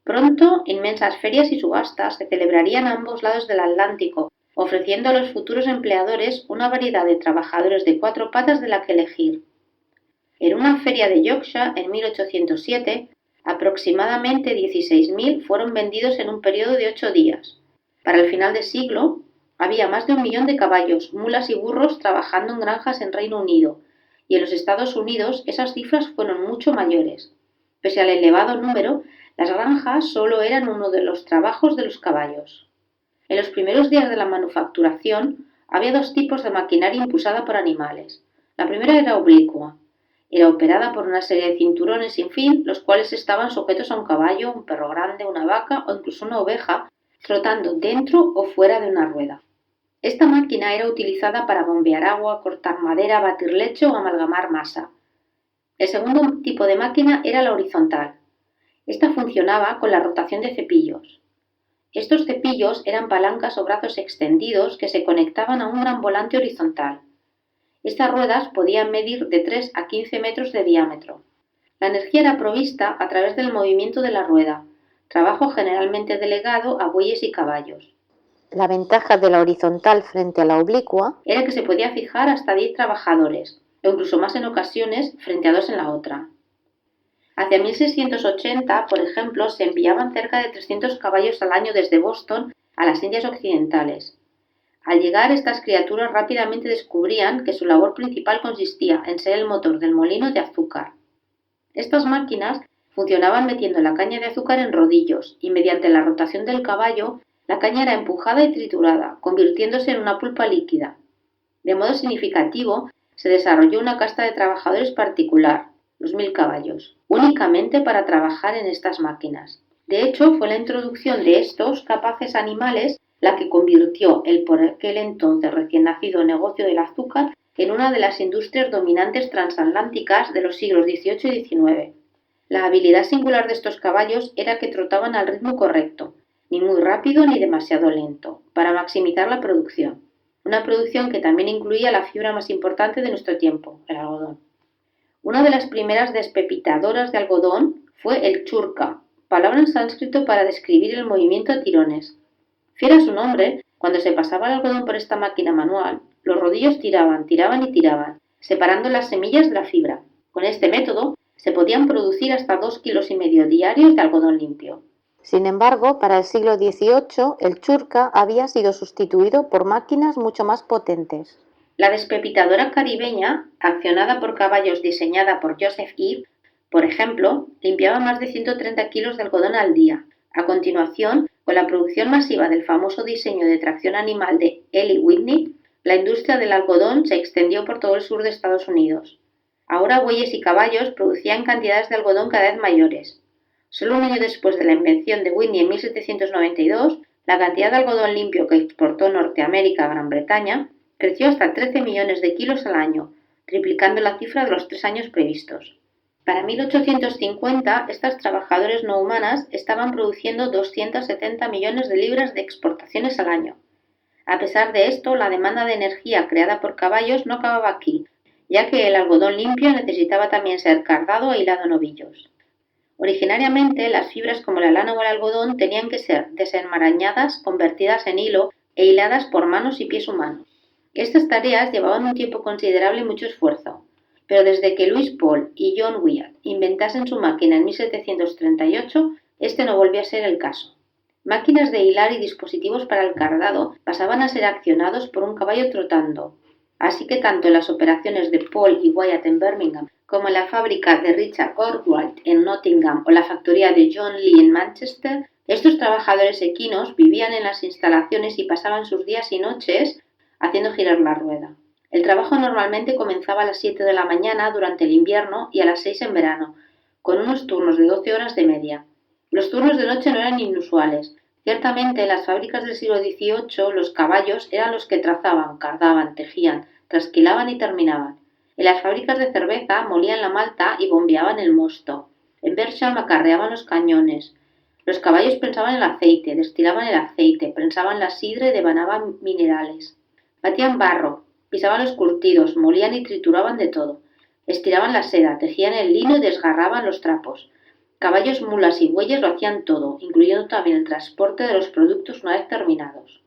Pronto, inmensas ferias y subastas se celebrarían a ambos lados del Atlántico, ofreciendo a los futuros empleadores una variedad de trabajadores de 4 patas de la que elegir. En una feria de Yorkshire en 1807, aproximadamente 16.000 fueron vendidos en un periodo de 8 días. Para el final del siglo, había más de 1 millón de caballos, mulas y burros trabajando en granjas en Reino Unido, y en los Estados Unidos esas cifras fueron mucho mayores. Pese al elevado número, las granjas solo eran uno de los trabajos de los caballos. En los primeros días de la manufacturación, había 2 tipos de maquinaria impulsada por animales. La primera era oblicua. Era operada por una serie de cinturones sin fin, los cuales estaban sujetos a un caballo, un perro grande, una vaca o incluso una oveja, flotando dentro o fuera de una rueda. Esta máquina era utilizada para bombear agua, cortar madera, batir leche o amalgamar masa. El segundo tipo de máquina era la horizontal. Esta funcionaba con la rotación de cepillos. Estos cepillos eran palancas o brazos extendidos que se conectaban a un gran volante horizontal. Estas ruedas podían medir de 3 a 15 metros de diámetro. La energía era provista a través del movimiento de la rueda, trabajo generalmente delegado a bueyes y caballos. La ventaja de la horizontal frente a la oblicua era que se podía fijar hasta 10 trabajadores, o incluso más en ocasiones frente a 2 en la otra. Hacia 1680, por ejemplo, se enviaban cerca de 300 caballos al año desde Boston a las Indias Occidentales. Al llegar, estas criaturas rápidamente descubrían que su labor principal consistía en ser el motor del molino de azúcar. Estas máquinas funcionaban metiendo la caña de azúcar en rodillos y mediante la rotación del caballo, la caña era empujada y triturada, convirtiéndose en una pulpa líquida. De modo significativo, se desarrolló una casta de trabajadores particular, los 1000 caballos, únicamente para trabajar en estas máquinas. De hecho, fue la introducción de estos capaces animales la que convirtió el por aquel entonces recién nacido negocio del azúcar en una de las industrias dominantes transatlánticas de los siglos XVIII y XIX. La habilidad singular de estos caballos era que trotaban al ritmo correcto, ni muy rápido ni demasiado lento, para maximizar la producción. Una producción que también incluía la fibra más importante de nuestro tiempo, el algodón. Una de las primeras despepitadoras de algodón fue el churka, palabra en sánscrito para describir el movimiento a tirones. Fiel a su nombre, cuando se pasaba el algodón por esta máquina manual, los rodillos tiraban y tiraban, separando las semillas de la fibra. Con este método se podían producir hasta 2,5 kilos diarios de algodón limpio. Sin embargo, para el siglo XVIII, el churka había sido sustituido por máquinas mucho más potentes. La despepitadora caribeña, accionada por caballos diseñada por Joseph Eve, por ejemplo, limpiaba más de 130 kilos de algodón al día. A continuación, con la producción masiva del famoso diseño de tracción animal de Eli Whitney, la industria del algodón se extendió por todo el sur de Estados Unidos. Ahora bueyes y caballos producían cantidades de algodón cada vez mayores. Solo un año después de la invención de Whitney en 1792, la cantidad de algodón limpio que exportó Norteamérica a Gran Bretaña creció hasta 13 millones de kilos al año, triplicando la cifra de los 3 años previstos. Para 1850, estas trabajadoras no humanas estaban produciendo 270 millones de libras de exportaciones al año. A pesar de esto, la demanda de energía creada por caballos no acababa aquí, ya que el algodón limpio necesitaba también ser cardado e hilado en ovillos. Originariamente, las fibras como la lana o el algodón tenían que ser desenmarañadas, convertidas en hilo e hiladas por manos y pies humanos. Estas tareas llevaban un tiempo considerable y mucho esfuerzo, pero desde que Louis Paul y John Wyatt inventasen su máquina en 1738, este no volvió a ser el caso. Máquinas de hilar y dispositivos para el cardado pasaban a ser accionados por un caballo trotando, así que tanto en las operaciones de Paul y Wyatt en Birmingham como en la fábrica de Richard Arkwright en Nottingham o la factoría de John Lee en Manchester, estos trabajadores equinos vivían en las instalaciones y pasaban sus días y noches haciendo girar la rueda. El trabajo normalmente comenzaba a las 7 de la mañana durante el invierno y a las 6 en verano, con unos turnos de 12 horas de media. Los turnos de noche no eran inusuales. Ciertamente, en las fábricas del siglo XVIII, los caballos eran los que trazaban, cardaban, tejían, trasquilaban y terminaban. En las fábricas de cerveza molían la malta y bombeaban el mosto. En Bersham acarreaban los cañones. Los caballos prensaban el aceite, destilaban el aceite, prensaban la sidra y devanaban minerales. Batían barro, pisaban los curtidos, molían y trituraban de todo. Estiraban la seda, tejían el lino y desgarraban los trapos. Caballos, mulas y bueyes lo hacían todo, incluyendo también el transporte de los productos una vez terminados.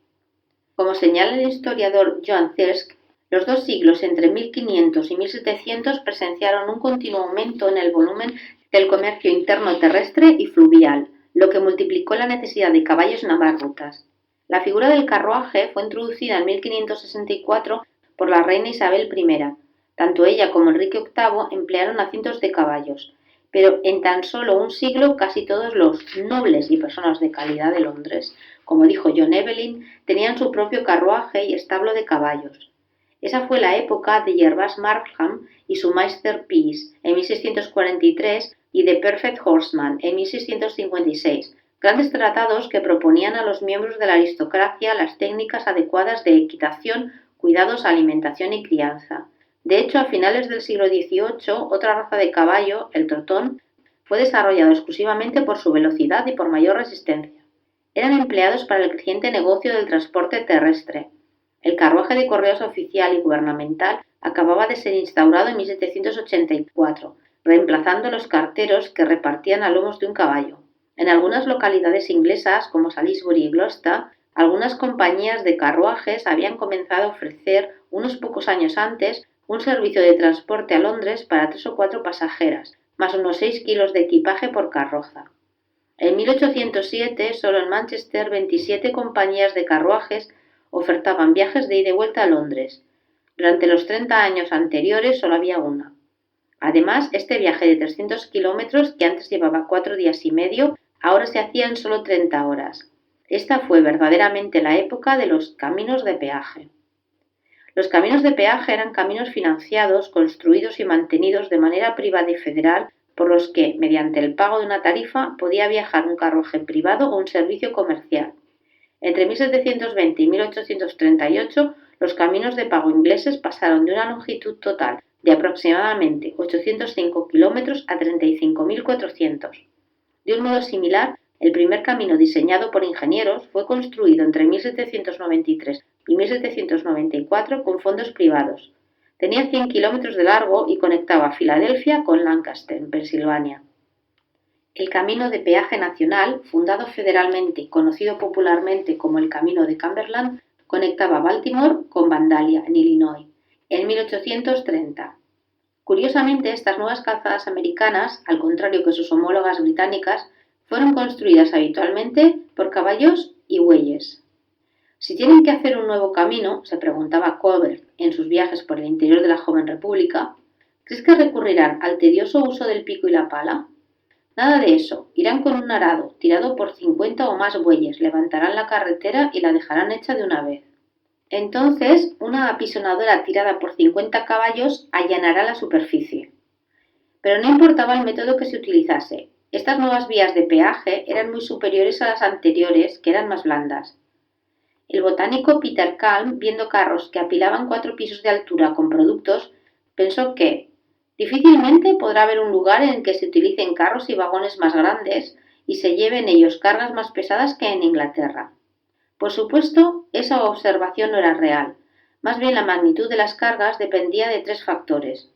Como señala el historiador Joan Thirsk, los 2 siglos entre 1500 y 1700 presenciaron un continuo aumento en el volumen del comercio interno terrestre y fluvial, lo que multiplicó la necesidad de caballos en ambas rutas. La figura del carruaje fue introducida en 1564 por la reina Isabel I. Tanto ella como Enrique VIII emplearon a cientos de caballos, pero en tan solo un siglo casi todos los nobles y personas de calidad de Londres, como dijo John Evelyn, tenían su propio carruaje y establo de caballos. Esa fue la época de Gervase Markham y su Masterpiece en 1643 y de Perfect Horseman en 1656, grandes tratados que proponían a los miembros de la aristocracia las técnicas adecuadas de equitación, cuidados, alimentación y crianza. De hecho, a finales del siglo XVIII, otra raza de caballo, el trotón, Fue desarrollado exclusivamente por su velocidad y por mayor resistencia. Eran empleados para el creciente negocio del transporte terrestre. El carruaje de correos oficial y gubernamental acababa de ser instaurado en 1784, reemplazando los carteros que repartían a lomos de un caballo. En algunas localidades inglesas, como Salisbury y Gloucester, algunas compañías de carruajes habían comenzado a ofrecer, unos pocos años antes, un servicio de transporte a Londres para 3 o 4 pasajeras, más unos 6 kilos de equipaje por carroza. En 1807, solo en Manchester, 27 compañías de carruajes ofertaban viajes de ida y vuelta a Londres. Durante los 30 años anteriores solo había una. Además, este viaje de 300 kilómetros, que antes llevaba 4 días y medio, ahora se hacía en solo 30 horas. Esta fue verdaderamente la época de los caminos de peaje. Los caminos de peaje eran caminos financiados, construidos y mantenidos de manera privada y federal, por los que, mediante el pago de una tarifa, podía viajar un carruaje privado o un servicio comercial. Entre 1720 y 1838, los caminos de pago ingleses pasaron de una longitud total de aproximadamente 805 kilómetros a 35.400. De un modo similar, el primer camino diseñado por ingenieros fue construido entre 1793 y 1794 con fondos privados. Tenía 100 kilómetros de largo y conectaba Filadelfia con Lancaster, en Pensilvania. El Camino de Peaje Nacional, fundado federalmente y conocido popularmente como el Camino de Cumberland, conectaba Baltimore con Vandalia, en Illinois, en 1830. Curiosamente, estas nuevas calzadas americanas, al contrario que sus homólogas británicas, fueron construidas habitualmente por caballos y bueyes. Si tienen que hacer un nuevo camino, se preguntaba Colbert en sus viajes por el interior de la joven república, ¿crees que recurrirán al tedioso uso del pico y la pala? Nada de eso, irán con un arado, tirado por 50 o más bueyes, levantarán la carretera y la dejarán hecha de una vez. Entonces, una apisonadora tirada por 50 caballos allanará la superficie. Pero no importaba el método que se utilizase, estas nuevas vías de peaje eran muy superiores a las anteriores, que eran más blandas. El botánico Peter Kalm, viendo carros que apilaban 4 pisos de altura con productos, pensó que difícilmente podrá haber un lugar en el que se utilicen carros y vagones más grandes y se lleven ellos cargas más pesadas que en Inglaterra. Por supuesto, esa observación no era real. Más bien la magnitud de las cargas dependía de 3 factores.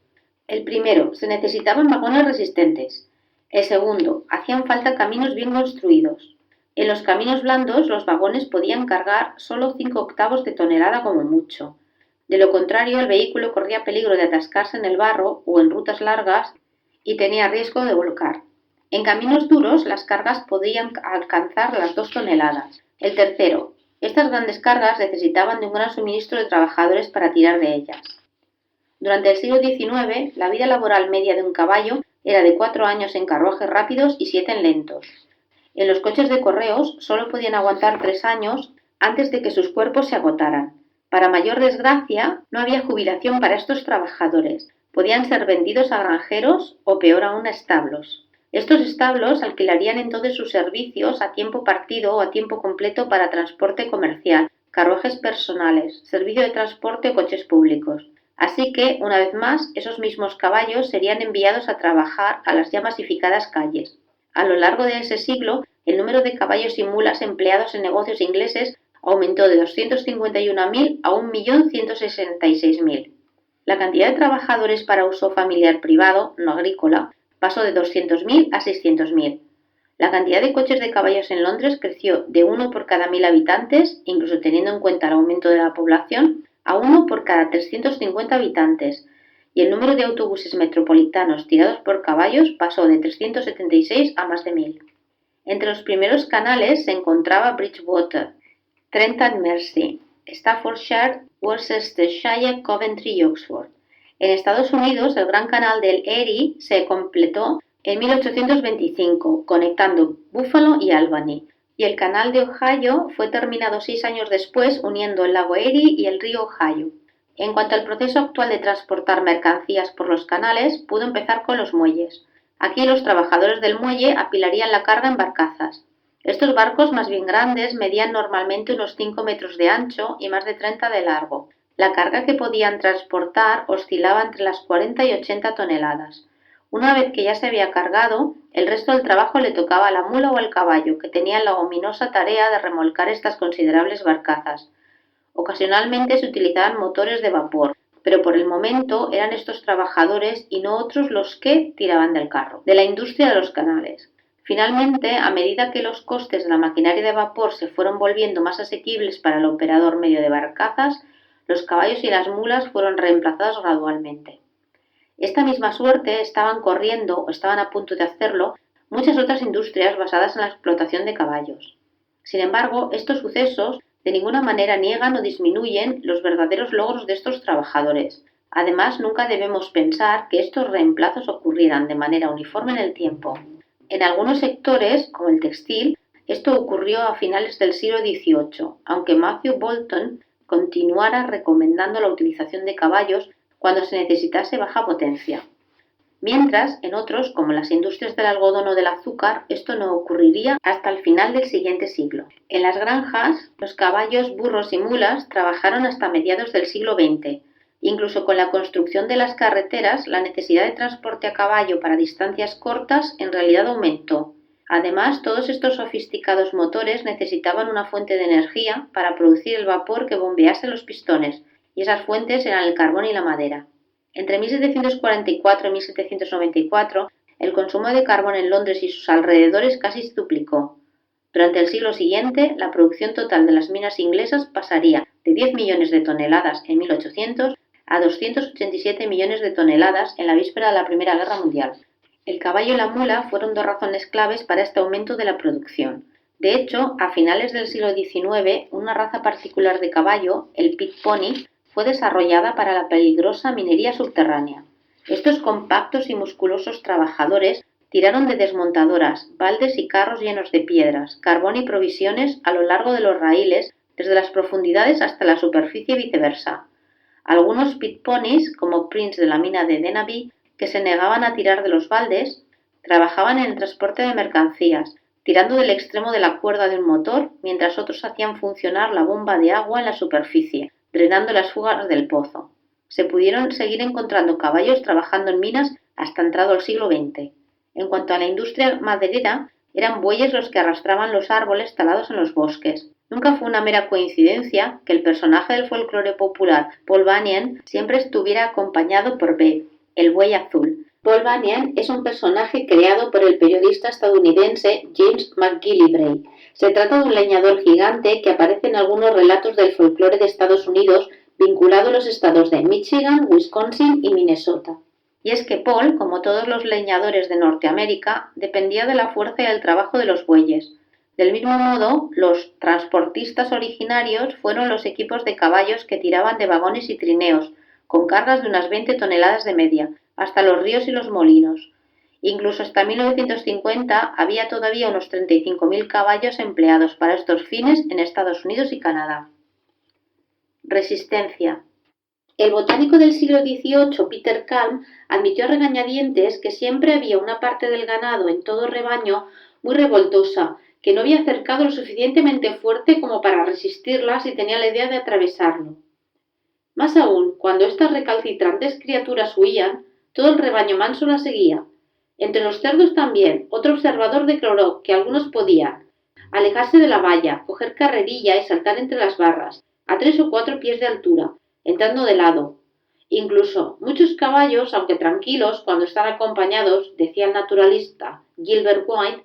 El primero, se necesitaban vagones resistentes. El segundo, hacían falta caminos bien construidos. En los caminos blandos, los vagones podían cargar solo 5/8 de tonelada como mucho. De lo contrario, el vehículo corría peligro de atascarse en el barro o en rutas largas y tenía riesgo de volcar. En caminos duros, las cargas podían alcanzar las 2 toneladas. El tercero, estas grandes cargas necesitaban de un gran suministro de trabajadores para tirar de ellas. Durante el siglo XIX, la vida laboral media de un caballo era de 4 años en carruajes rápidos y 7 en lentos. En los coches de correos solo podían aguantar 3 años antes de que sus cuerpos se agotaran. Para mayor desgracia, no había jubilación para estos trabajadores. Podían ser vendidos a granjeros o, peor aún, a establos. Estos establos alquilarían entonces sus servicios a tiempo partido o a tiempo completo para transporte comercial, carruajes personales, servicio de transporte o coches públicos. Así que, una vez más, esos mismos caballos serían enviados a trabajar a las ya masificadas calles. A lo largo de ese siglo, el número de caballos y mulas empleados en negocios ingleses aumentó de 251.000 a 1.166.000. La cantidad de trabajadores para uso familiar privado, no agrícola, pasó de 200.000 a 600.000. La cantidad de coches de caballos en Londres creció de 1 por cada 1.000 habitantes, incluso teniendo en cuenta el aumento de la población, a 1 por cada 350 habitantes, y el número de autobuses metropolitanos tirados por caballos pasó de 376 a más de 1.000. Entre los primeros canales se encontraba Bridgewater, Trent and Mersey, Staffordshire, Worcestershire, Coventry y Oxford. En Estados Unidos, el Gran Canal del Erie se completó en 1825, conectando Buffalo y Albany, y el Canal de Ohio fue terminado 6 años después, uniendo el lago Erie y el río Ohio. En cuanto al proceso actual de transportar mercancías por los canales, pudo empezar con los muelles. Aquí los trabajadores del muelle apilarían la carga en barcazas. Estos barcos más bien grandes medían normalmente unos 5 metros de ancho y más de 30 de largo. La carga que podían transportar oscilaba entre las 40 y 80 toneladas. Una vez que ya se había cargado, el resto del trabajo le tocaba a la mula o al caballo, que tenían la ominosa tarea de remolcar estas considerables barcazas. Ocasionalmente se utilizaban motores de vapor, pero por el momento eran estos trabajadores y no otros los que tiraban del carro, de la industria de los canales. Finalmente, a medida que los costes de la maquinaria de vapor se fueron volviendo más asequibles para el operador medio de barcazas, los caballos y las mulas fueron reemplazados gradualmente. Esta misma suerte estaban corriendo o estaban a punto de hacerlo muchas otras industrias basadas en la explotación de caballos. Sin embargo, estos sucesos de ninguna manera niegan o disminuyen los verdaderos logros de estos trabajadores. Además, nunca debemos pensar que estos reemplazos ocurrieran de manera uniforme en el tiempo. En algunos sectores, como el textil, esto ocurrió a finales del siglo XVIII, aunque Matthew Boulton continuara recomendando la utilización de caballos cuando se necesitase baja potencia. Mientras, en otros, como las industrias del algodón o del azúcar, esto no ocurriría hasta el final del siguiente siglo. En las granjas, los caballos, burros y mulas trabajaron hasta mediados del siglo XX. Incluso con la construcción de las carreteras, la necesidad de transporte a caballo para distancias cortas en realidad aumentó. Además, todos estos sofisticados motores necesitaban una fuente de energía para producir el vapor que bombease los pistones, y esas fuentes eran el carbón y la madera. Entre 1744 y 1794, el consumo de carbón en Londres y sus alrededores casi se duplicó. Durante el siglo siguiente, la producción total de las minas inglesas pasaría de 10 millones de toneladas en 1800 a 287 millones de toneladas en la víspera de la Primera Guerra Mundial. El caballo y la mula fueron dos razones claves para este aumento de la producción. De hecho, a finales del siglo XIX, una raza particular de caballo, el pit pony, fue desarrollada para la peligrosa minería subterránea. Estos compactos y musculosos trabajadores tiraron de desmontadoras, baldes y carros llenos de piedras, carbón y provisiones a lo largo de los raíles, desde las profundidades hasta la superficie y viceversa. Algunos pit ponies, como Prince de la mina de Denaby, que se negaban a tirar de los baldes, trabajaban en el transporte de mercancías, tirando del extremo de la cuerda de un motor, mientras otros hacían funcionar la bomba de agua en la superficie, drenando las fugas del pozo. Se pudieron seguir encontrando caballos trabajando en minas hasta entrado el siglo XX. En cuanto a la industria maderera, eran bueyes los que arrastraban los árboles talados en los bosques. Nunca fue una mera coincidencia que el personaje del folclore popular, Paul Bunyan, siempre estuviera acompañado por Beb, el buey azul. Paul Bunyan es un personaje creado por el periodista estadounidense James McGillivray. Se trata de un leñador gigante que aparece en algunos relatos del folclore de Estados Unidos vinculado a los estados de Michigan, Wisconsin y Minnesota. Y es que Paul, como todos los leñadores de Norteamérica, dependía de la fuerza y del trabajo de los bueyes. Del mismo modo, los transportistas originarios fueron los equipos de caballos que tiraban de vagones y trineos, con cargas de unas 20 toneladas de media, hasta los ríos y los molinos. Incluso hasta 1950 había todavía unos 35.000 caballos empleados para estos fines en Estados Unidos y Canadá. Resistencia. El botánico del siglo XVIII, Peter Kalm, admitió a regañadientes que siempre había una parte del ganado en todo rebaño muy revoltosa, que no había acercado lo suficientemente fuerte como para resistirla si tenía la idea de atravesarlo. Más aún, cuando estas recalcitrantes criaturas huían, todo el rebaño manso la seguía. Entre los cerdos también, otro observador declaró que algunos podían alejarse de la valla, coger carrerilla y saltar entre las barras, a 3 o 4 pies de altura, entrando de lado. Incluso muchos caballos, aunque tranquilos cuando están acompañados, decía el naturalista Gilbert White,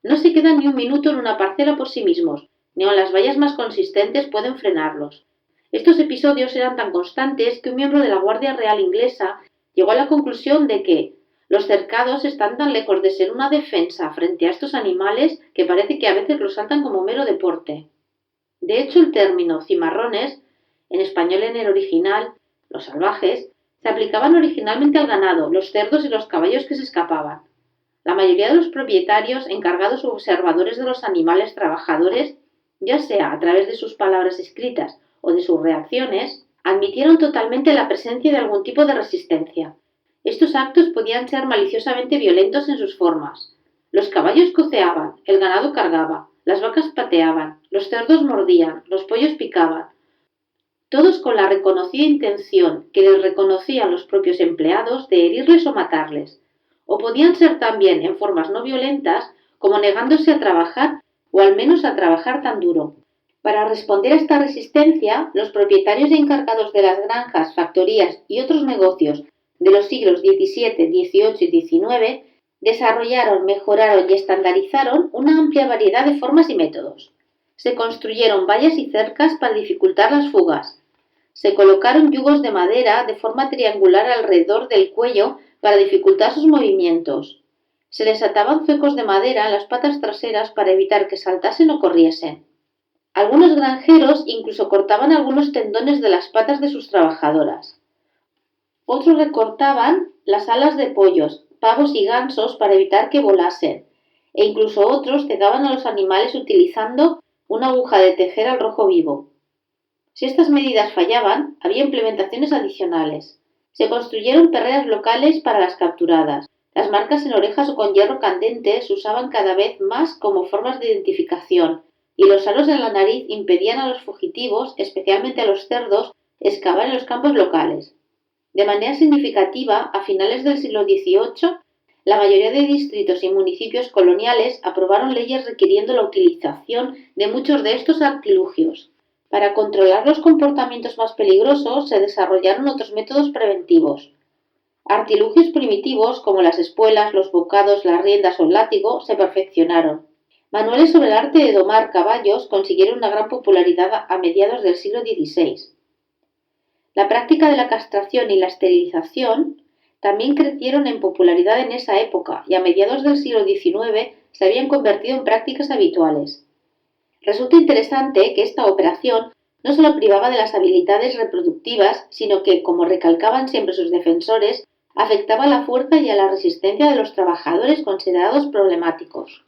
no se quedan ni un minuto en una parcela por sí mismos, ni aun las vallas más consistentes pueden frenarlos. Estos episodios eran tan constantes que un miembro de la Guardia Real inglesa llegó a la conclusión de que los cercados están tan lejos de ser una defensa frente a estos animales que parece que a veces los saltan como mero deporte. De hecho, el término cimarrones, en español en el original, los salvajes, se aplicaban originalmente al ganado, los cerdos y los caballos que se escapaban. La mayoría de los propietarios, encargados o observadores de los animales trabajadores, ya sea a través de sus palabras escritas o de sus reacciones, admitieron totalmente la presencia de algún tipo de resistencia. Estos actos podían ser maliciosamente violentos en sus formas. Los caballos coceaban, el ganado cargaba, las vacas pateaban, los cerdos mordían, los pollos picaban. Todos con la reconocida intención que les reconocían los propios empleados de herirles o matarles. o podían ser también en formas no violentas, como negándose a trabajar o al menos a trabajar tan duro. Para responder a esta resistencia, los propietarios y encargados de las granjas, factorías y otros negocios de los siglos XVII, XVIII y XIX desarrollaron, mejoraron y estandarizaron una amplia variedad de formas y métodos. Se construyeron vallas y cercas para dificultar las fugas. Se colocaron yugos de madera de forma triangular alrededor del cuello para dificultar sus movimientos. Se les ataban zuecos de madera en las patas traseras para evitar que saltasen o corriesen. Algunos granjeros incluso cortaban algunos tendones de las patas de sus trabajadoras. Otros recortaban las alas de pollos, pavos y gansos para evitar que volasen, e incluso otros cegaban a los animales utilizando una aguja de tejer al rojo vivo. Si estas medidas fallaban, había implementaciones adicionales. Se construyeron perreras locales para las capturadas. Las marcas en orejas o con hierro candente se usaban cada vez más como formas de identificación, y los aros en la nariz impedían a los fugitivos, especialmente a los cerdos, excavar en los campos locales. De manera significativa, a finales del siglo XVIII, la mayoría de distritos y municipios coloniales aprobaron leyes requiriendo la utilización de muchos de estos artilugios. Para controlar los comportamientos más peligrosos se desarrollaron otros métodos preventivos. Artilugios primitivos como las espuelas, los bocados, las riendas o el látigo se perfeccionaron. Manuales sobre el arte de domar caballos consiguieron una gran popularidad a mediados del siglo XVI. La práctica de la castración y la esterilización también crecieron en popularidad en esa época y a mediados del siglo XIX se habían convertido en prácticas habituales. Resulta interesante que esta operación no solo privaba de las habilidades reproductivas, sino que, como recalcaban siempre sus defensores, afectaba a la fuerza y a la resistencia de los trabajadores considerados problemáticos.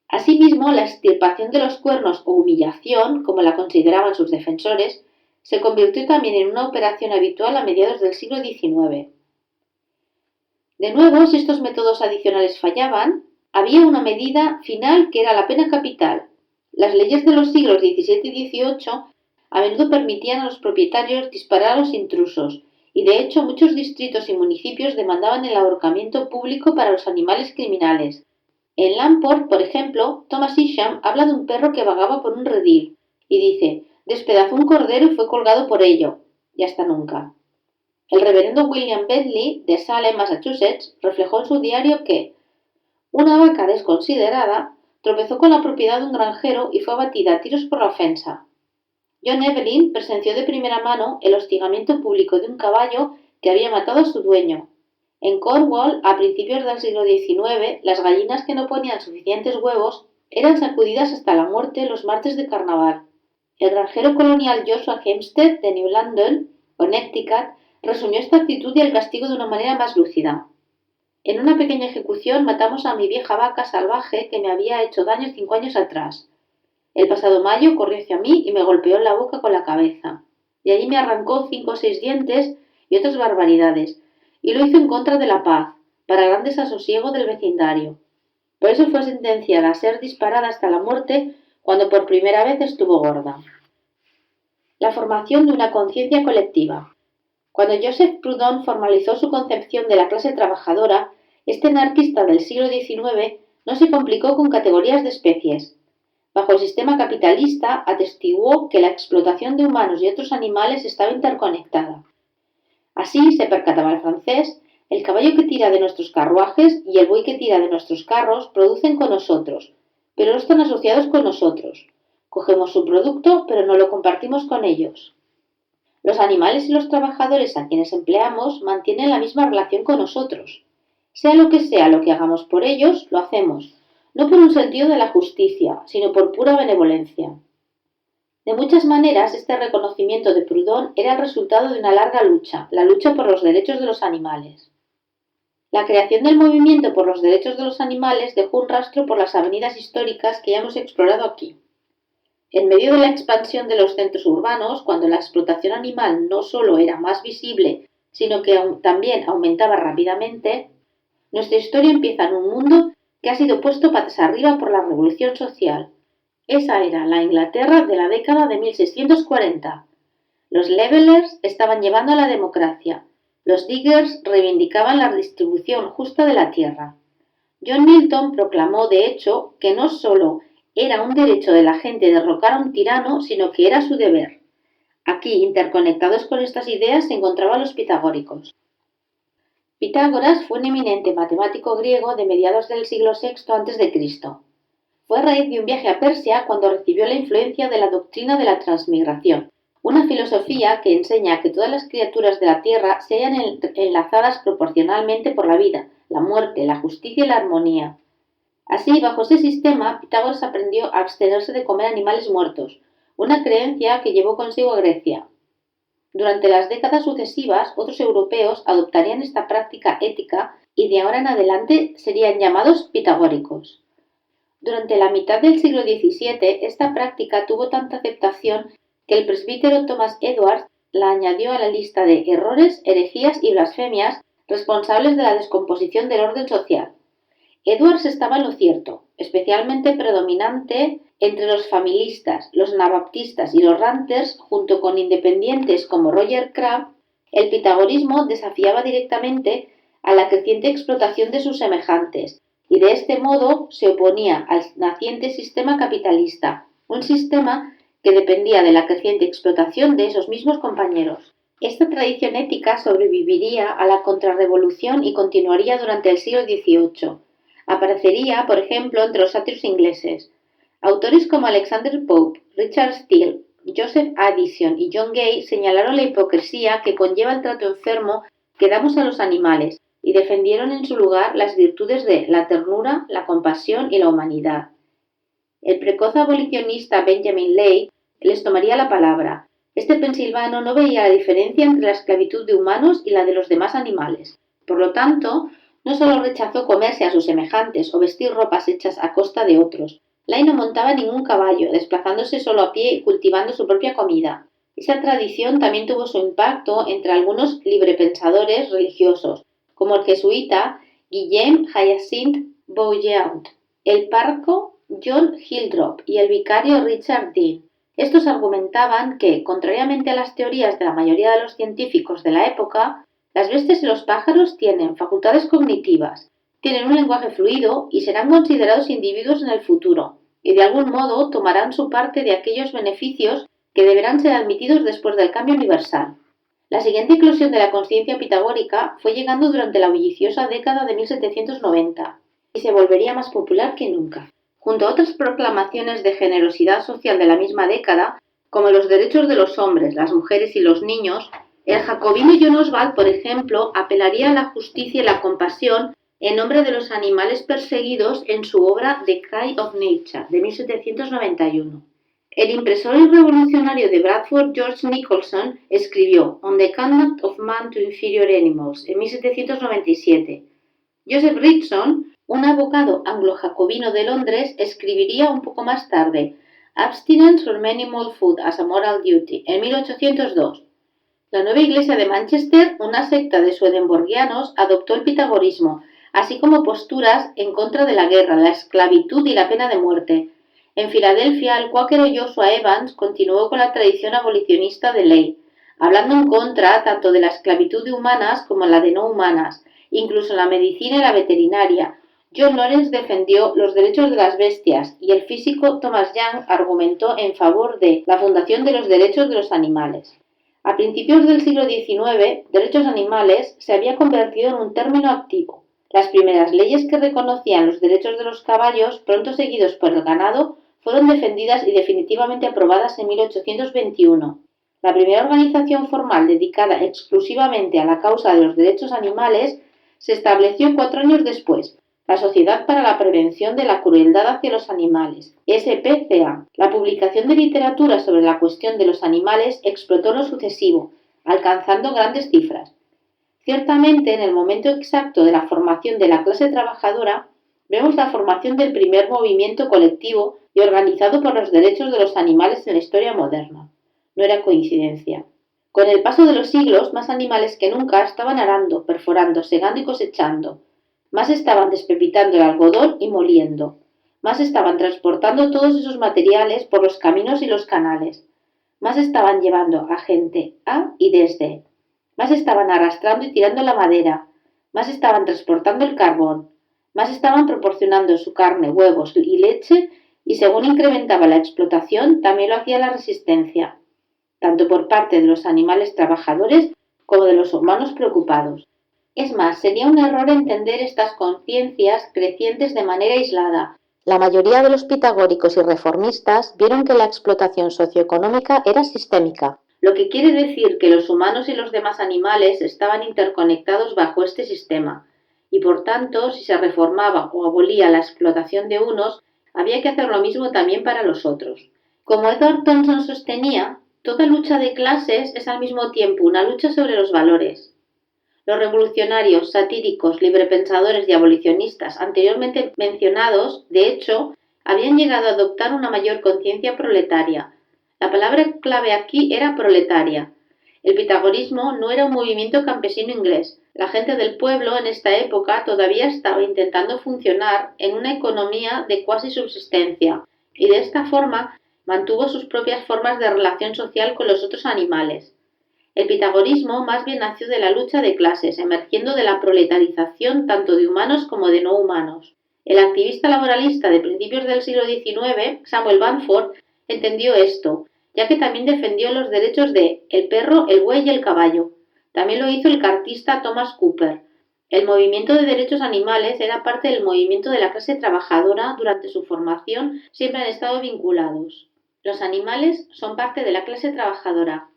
Asimismo, la extirpación de los cuernos o humillación, como la consideraban sus defensores, se convirtió también en una operación habitual a mediados del siglo XIX. De nuevo, si estos métodos adicionales fallaban, había una medida final que era la pena capital. Las leyes de los siglos XVII y XVIII a menudo permitían a los propietarios disparar a los intrusos, y de hecho muchos distritos y municipios demandaban el ahorcamiento público para los animales criminales. En Lamport, por ejemplo, Thomas Isham habla de un perro que vagaba por un redil, y dice: despedazó un cordero y fue colgado por ello, y hasta nunca. El reverendo William Bentley, de Salem, Massachusetts, reflejó en su diario que una vaca desconsiderada tropezó con la propiedad de un granjero y fue abatida a tiros por la ofensa. John Evelyn presenció de primera mano el hostigamiento público de un caballo que había matado a su dueño. En Cornwall, a principios del siglo XIX, las gallinas que no ponían suficientes huevos eran sacudidas hasta la muerte los martes de carnaval. El granjero colonial Joshua Hempstead de New London, Connecticut, resumió esta actitud y el castigo de una manera más lúcida. En una pequeña ejecución matamos a mi vieja vaca salvaje que me había hecho daño 5 años atrás. El pasado mayo corrió hacia mí y me golpeó en la boca con la cabeza. De allí me arrancó 5 o 6 dientes y otras barbaridades, y lo hizo en contra de la paz, para gran desasosiego del vecindario. Por eso fue sentenciada a ser disparada hasta la muerte cuando por primera vez estuvo gorda. La formación de una conciencia colectiva. Cuando Joseph Proudhon formalizó su concepción de la clase trabajadora, este anarquista del siglo XIX no se complicó con categorías de especies. Bajo el sistema capitalista, atestiguó que la explotación de humanos y otros animales estaba interconectada. Así, se percataba el francés, el caballo que tira de nuestros carruajes y el buey que tira de nuestros carros producen con nosotros, pero no están asociados con nosotros. Cogemos su producto, pero no lo compartimos con ellos. Los animales y los trabajadores a quienes empleamos mantienen la misma relación con nosotros. Sea lo que hagamos por ellos, lo hacemos, no por un sentido de la justicia, sino por pura benevolencia. De muchas maneras, este reconocimiento de Proudhon era el resultado de una larga lucha, la lucha por los derechos de los animales. La creación del movimiento por los derechos de los animales dejó un rastro por las avenidas históricas que ya hemos explorado aquí. En medio de la expansión de los centros urbanos, cuando la explotación animal no solo era más visible, sino que también aumentaba rápidamente, nuestra historia empieza en un mundo que ha sido puesto patas arriba por la revolución social. Esa era la Inglaterra de la década de 1640. Los Levelers estaban llevando a la democracia. Los Diggers reivindicaban la distribución justa de la tierra. John Milton proclamó, de hecho, que no solo era un derecho de la gente derrocar a un tirano, sino que era su deber. Aquí, interconectados con estas ideas, se encontraban los pitagóricos. Pitágoras fue un eminente matemático griego de mediados del siglo VI a.C. Fue a raíz de un viaje a Persia cuando recibió la influencia de la doctrina de la transmigración, una filosofía que enseña que todas las criaturas de la tierra se hallan enlazadas proporcionalmente por la vida, la muerte, la justicia y la armonía. Así, bajo ese sistema, Pitágoras aprendió a abstenerse de comer animales muertos, una creencia que llevó consigo a Grecia. Durante las décadas sucesivas, otros europeos adoptarían esta práctica ética y de ahora en adelante serían llamados pitagóricos. Durante la mitad del siglo XVII, esta práctica tuvo tanta aceptación que el presbítero Thomas Edwards la añadió a la lista de errores, herejías y blasfemias responsables de la descomposición del orden social. Edwards estaba en lo cierto, especialmente predominante entre los familistas, los anabaptistas y los ranters, junto con independientes como Roger Crabb. El pitagorismo desafiaba directamente a la creciente explotación de sus semejantes y de este modo se oponía al naciente sistema capitalista, un sistema que dependía de la creciente explotación de esos mismos compañeros. Esta tradición ética sobreviviría a la contrarrevolución y continuaría durante el siglo XVIII. Aparecería, por ejemplo, entre los sátiros ingleses. Autores como Alexander Pope, Richard Steele, Joseph Addison y John Gay señalaron la hipocresía que conlleva el trato enfermo que damos a los animales y defendieron en su lugar las virtudes de la ternura, la compasión y la humanidad. El precoz abolicionista Benjamin Lay les tomaría la palabra. Este pensilvano no veía la diferencia entre la esclavitud de humanos y la de los demás animales. Por lo tanto, no solo rechazó comerse a sus semejantes o vestir ropas hechas a costa de otros. Lay no montaba ningún caballo, desplazándose solo a pie y cultivando su propia comida. Esa tradición también tuvo su impacto entre algunos librepensadores religiosos, como el jesuita Guillaume Hyacinthe Bougeaud, el párroco John Hildrop y el vicario Richard Dean. Estos argumentaban que, contrariamente a las teorías de la mayoría de los científicos de la época, las bestias y los pájaros tienen facultades cognitivas, tienen un lenguaje fluido y serán considerados individuos en el futuro, y de algún modo tomarán su parte de aquellos beneficios que deberán ser admitidos después del cambio universal. La siguiente eclosión de la conciencia pitagórica fue llegando durante la bulliciosa década de 1790 y se volvería más popular que nunca. Junto a otras proclamaciones de generosidad social de la misma década, como los derechos de los hombres, las mujeres y los niños, el jacobino John Oswald, por ejemplo, apelaría a la justicia y la compasión en nombre de los animales perseguidos en su obra The Cry of Nature, de 1791. El impresor y revolucionario de Bradford, George Nicholson, escribió On the Conduct of Man to Inferior Animals, en 1797. Joseph Ritson, un abogado anglo-jacobino de Londres, escribiría un poco más tarde Abstinence from Animal Food as a Moral Duty, en 1802. La nueva iglesia de Manchester, una secta de swedenborgianos, adoptó el pitagorismo, así como posturas en contra de la guerra, la esclavitud y la pena de muerte. En Filadelfia, el cuáquero Joshua Evans continuó con la tradición abolicionista de Ley, hablando en contra tanto de la esclavitud de humanas como la de no humanas, incluso en la medicina y la veterinaria. John Lawrence defendió los derechos de las bestias y el físico Thomas Young argumentó en favor de la fundación de los derechos de los animales. A principios del siglo XIX, derechos animales se había convertido en un término activo. Las primeras leyes que reconocían los derechos de los caballos, pronto seguidos por el ganado, fueron defendidas y definitivamente aprobadas en 1821. La primera organización formal dedicada exclusivamente a la causa de los derechos animales se estableció 4 años después, la Sociedad para la Prevención de la Crueldad hacia los Animales, SPCA. La publicación de literatura sobre la cuestión de los animales explotó en lo sucesivo, alcanzando grandes cifras. Ciertamente, en el momento exacto de la formación de la clase trabajadora, vemos la formación del primer movimiento colectivo y organizado por los derechos de los animales en la historia moderna. No era coincidencia. Con el paso de los siglos, más animales que nunca estaban arando, perforando, segando y cosechando. Más estaban despepitando el algodón y moliendo. Más estaban transportando todos esos materiales por los caminos y los canales. Más estaban llevando a gente a y desde. más estaban arrastrando y tirando la madera, más estaban transportando el carbón, más estaban proporcionando su carne, huevos y leche, y según incrementaba la explotación, también lo hacía la resistencia, tanto por parte de los animales trabajadores como de los humanos preocupados. Es más, sería un error entender estas conciencias crecientes de manera aislada. La mayoría de los pitagóricos y reformistas vieron que la explotación socioeconómica era sistémica, lo que quiere decir que los humanos y los demás animales estaban interconectados bajo este sistema, y por tanto, si se reformaba o abolía la explotación de unos, había que hacer lo mismo también para los otros. Como Edward Thompson sostenía, toda lucha de clases es al mismo tiempo una lucha sobre los valores. Los revolucionarios, satíricos, librepensadores y abolicionistas anteriormente mencionados, de hecho, habían llegado a adoptar una mayor conciencia proletaria. La palabra clave aquí era proletaria. El pitagorismo no era un movimiento campesino inglés. La gente del pueblo en esta época todavía estaba intentando funcionar en una economía de cuasi subsistencia y de esta forma mantuvo sus propias formas de relación social con los otros animales. El pitagorismo más bien nació de la lucha de clases, emergiendo de la proletarización tanto de humanos como de no humanos. El activista laboralista de principios del siglo XIX, Samuel Bamford, entendió esto, ya que también defendió los derechos de el perro, el buey y el caballo. También lo hizo el cartista Thomas Cooper. El movimiento de derechos animales era parte del movimiento de la clase trabajadora. Durante su formación siempre han estado vinculados. Los animales son parte de la clase trabajadora.